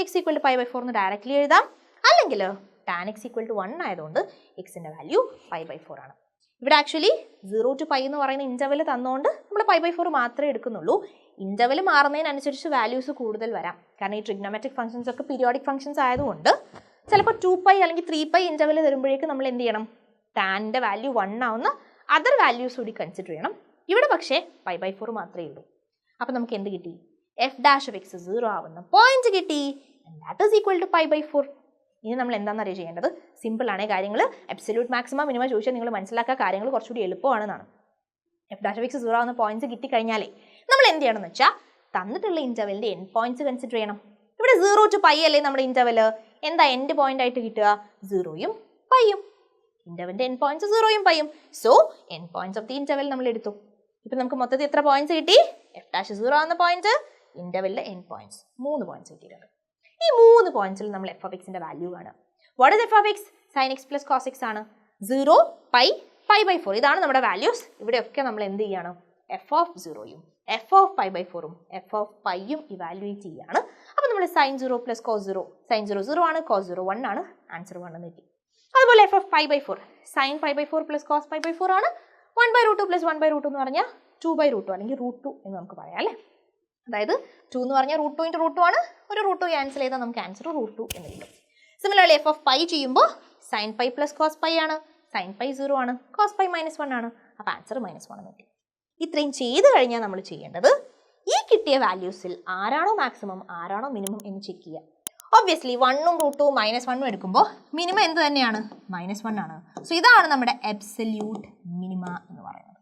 x equal to π/4 എന്ന് ഡയറക്റ്റ്ലി എഴുതാം. അല്ലെങ്കിൽ tan x equal to 1 ആയതുകൊണ്ട് എക്സിൻ്റെ വാല്യൂ π/4 ആണ്. ഇവിടെ ആക്ച്വലി 0 to π എന്ന് പറയുന്ന ഇൻ്റർവൽ തന്നുകൊണ്ട് നമ്മൾ π/4 മാത്രമേ എടുക്കുന്നുള്ളൂ. ഇൻ്റർവൽ മാറുന്നതിനനുസരിച്ച് വാല്യൂസ് കൂടുതൽ വരാം. കാരണം ഈ ട്രിഗ്നോമെട്രിക് ഫംഗ്ഷൻസ് ഒക്കെ പീരിയോഡിക് ഫംഗ്ഷൻസ് ആയതുകൊണ്ട് ചിലപ്പോൾ 2π അല്ലെങ്കിൽ 3π ഇൻ്റർവൽ തരുമ്പോഴേക്കും നമ്മൾ എന്ത് ചെയ്യണം? ടാൻ്റെ വാല്യൂ 1 ആവുന്ന അതർ വാല്യൂസ് കൂടി കൺസിഡർ ചെയ്യണം. ഇവിടെ പക്ഷേ π/4 മാത്രമേ ഉള്ളൂ. അപ്പോൾ നമുക്ക് എന്ത് കിട്ടി? f'(x) 0 ആവുന്ന പോയിന്റ് കിട്ടി. That is equal to π/4. ഇനി നമ്മൾ എന്താണെന്ന് ചെയ്യേണ്ടത്? സിമ്പിൾ ആണ് കാര്യങ്ങൾ. അബ്സല്യൂട്ട് മാക്സിമം മിനിമം ചോദിച്ചാൽ നിങ്ങൾ മനസ്സിലാക്കുക കാര്യങ്ങൾ കുറച്ചുകൂടി എളുപ്പമാണെന്നാണ്. f'(x) 0 ആവുന്ന പോയിന്റ്സ് കിട്ടിക്കഴിഞ്ഞാലേ നമ്മൾ എന്ത് ചെയ്യണമെന്ന് വെച്ചാൽ തന്നിട്ടുള്ള ഇൻ്റർവെലിൻ്റെ എൻഡ് പോയിന്റ്സ് കൺസിഡർ ചെയ്യണം. ഇവിടെ 0 to π അല്ലേ നമ്മുടെ ഇൻ്റർവെൽ? എന്താ എൻഡ് പോയിന്റ് ആയിട്ട് കിട്ടുക? 0യും πയും. ഇൻ്റർവെലിൻ്റെ എൻഡ് പോയിന്റ്സ് 0യും πയും. So end points of the interval നമ്മൾ എടുത്തു. ഇപ്പം നമുക്ക് മൊത്തത്തിൽ എത്ര പോയിന്റ്സ് കിട്ടി? f'(0) ആവുന്ന പോയിന്റ്, ഇൻ്റർവെലിൻ്റെ എൻഡ് പോയിന്റ്സ് 3 പോയിന്റ്സ് കിട്ടിയിട്ടുണ്ട്. ഈ 3 പോയിന്റ്സിൽ നമ്മൾ f(x)ന്റെ വാല്യൂ ആണ്. What is f(x)? sin x plus cos x ആണ്. 0 π π/4 ഇതാണ് നമ്മുടെ വാല്യൂസ്. ഇവിടെയൊക്കെ നമ്മൾ എന്ത് ചെയ്യണം? f(0)യും എഫ് ഓഫ് പൈ ബൈ ഫോറും എഫ് ഓഫ് പൈയും ഇവാലുവേറ്റ് ചെയ്യുകയാണ്. അപ്പോൾ നമ്മൾ സൈൻ 0 പ്ലസ് കോസ് 0, സൈൻ 0 0 ആണ്, കോസ് 0 1 ആണ്, ആൻസർ 1 എന്ന് കിട്ടി. അതുപോലെ f of pi by 4, sine pi by 4 plus cos pi by 4 ആണ്. 1/√2 പ്ലസ് 1/√2 എന്ന് പറഞ്ഞാൽ 2/√2 അല്ലെങ്കിൽ √2 എന്ന് നമുക്ക് പറയാം അല്ലേ. അതായത് 2 എന്ന് പറഞ്ഞാൽ √2 × √2 ആണ്. ഒരു √2 ക്യാൻസൽ ചെയ്താൽ നമുക്ക് ആൻസർ √2 എന്ന് കിട്ടും. സിമിലർലി എഫ് ഓഫ് പൈ ചെയ്യുമ്പോൾ sine pi plus cos pi ആണ്, സൈൻ പൈ 0 ആണ്, കോസ് പൈ -1 ആണ്. അപ്പോൾ ആൻസർ -1 എന്ന് കിട്ടി. ഇത്രയും ചെയ്ത് കഴിഞ്ഞാൽ നമ്മൾ ചെയ്യേണ്ടത് ഈ കിട്ടിയ വാല്യൂസിൽ ആരാണോ മാക്സിമം ആരാണോ മിനിമം എന്ന് ചെക്ക് ചെയ്യുക. ഒബ്വിയസ്ലി 1ഉം √2ഉം -1ഉം എടുക്കുമ്പോൾ മിനിമം എന്ത് തന്നെയാണ്? -1 ആണ്. സോ ഇതാണ് നമ്മുടെ അബ്സല്യൂട്ട് മിനിമ എന്ന് പറയുന്നത്.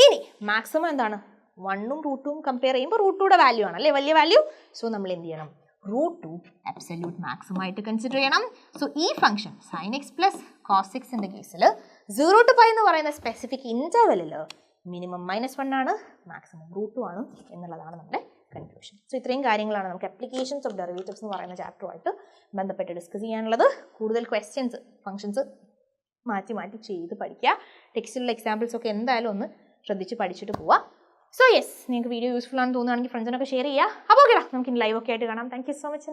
ഇനി മാക്സിമം എന്താണ്? 1ഉം √2ഉം കമ്പയർ ചെയ്യുമ്പോൾ √2യുടെ വാല്യൂ ആണ് അല്ലേ വലിയ വാല്യൂ. സോ നമ്മൾ എന്ത് ചെയ്യണം? √2 അബ്സല്യൂട്ട് മാക്സിമം ആയിട്ട് കൺസിഡർ ചെയ്യണം. സോ ഈ function sin x plus cos എക്സിൻ്റെ കേസിൽ 0 to π എന്ന് പറയുന്ന സ്പെസിഫിക് ഇൻ്റർവെല്ലിൽ മിനിമം -1 ആണ്, മാക്സിമം √2 ആണ് എന്നുള്ളതാണ് നമ്മുടെ കൺക്ലൂഷൻ. സോ ഇത്രയും കാര്യങ്ങളാണ് നമുക്ക് അപ്ലിക്കേഷൻസ് ഓഫ് ഡെറിവേറ്റീവ്സ് എന്ന് പറയുന്ന ചാപ്റ്ററുമായിട്ട് ബന്ധപ്പെട്ട് ഡിസ്കസ് ചെയ്യാനുള്ളത്. കൂടുതൽ ക്വസ്റ്റ്യൻസ് ഫംഗ്ഷൻസ് മാറ്റി മാറ്റി ചെയ്ത് പഠിക്കുക. ടെക്സ്റ്റിലുള്ള എക്സാമ്പിൾസ് ഒക്കെ എന്തായാലും ഒന്ന് ശ്രദ്ധിച്ച് പഠിച്ചിട്ട് പോവുക. സോ യെസ്, നിങ്ങൾക്ക് വീഡിയോ യൂസ്ഫുൾ ആണെന്ന് തോന്നുകയാണെങ്കിൽ ഫ്രണ്ട്സിനൊക്കെ ഷെയർ ചെയ്യുക. അപ്പോൾ ഓക്കെടാ, നമുക്ക് ഇനി ലൈവ് ഒക്കെ ആയിട്ട് കാണാം. Thank you so much.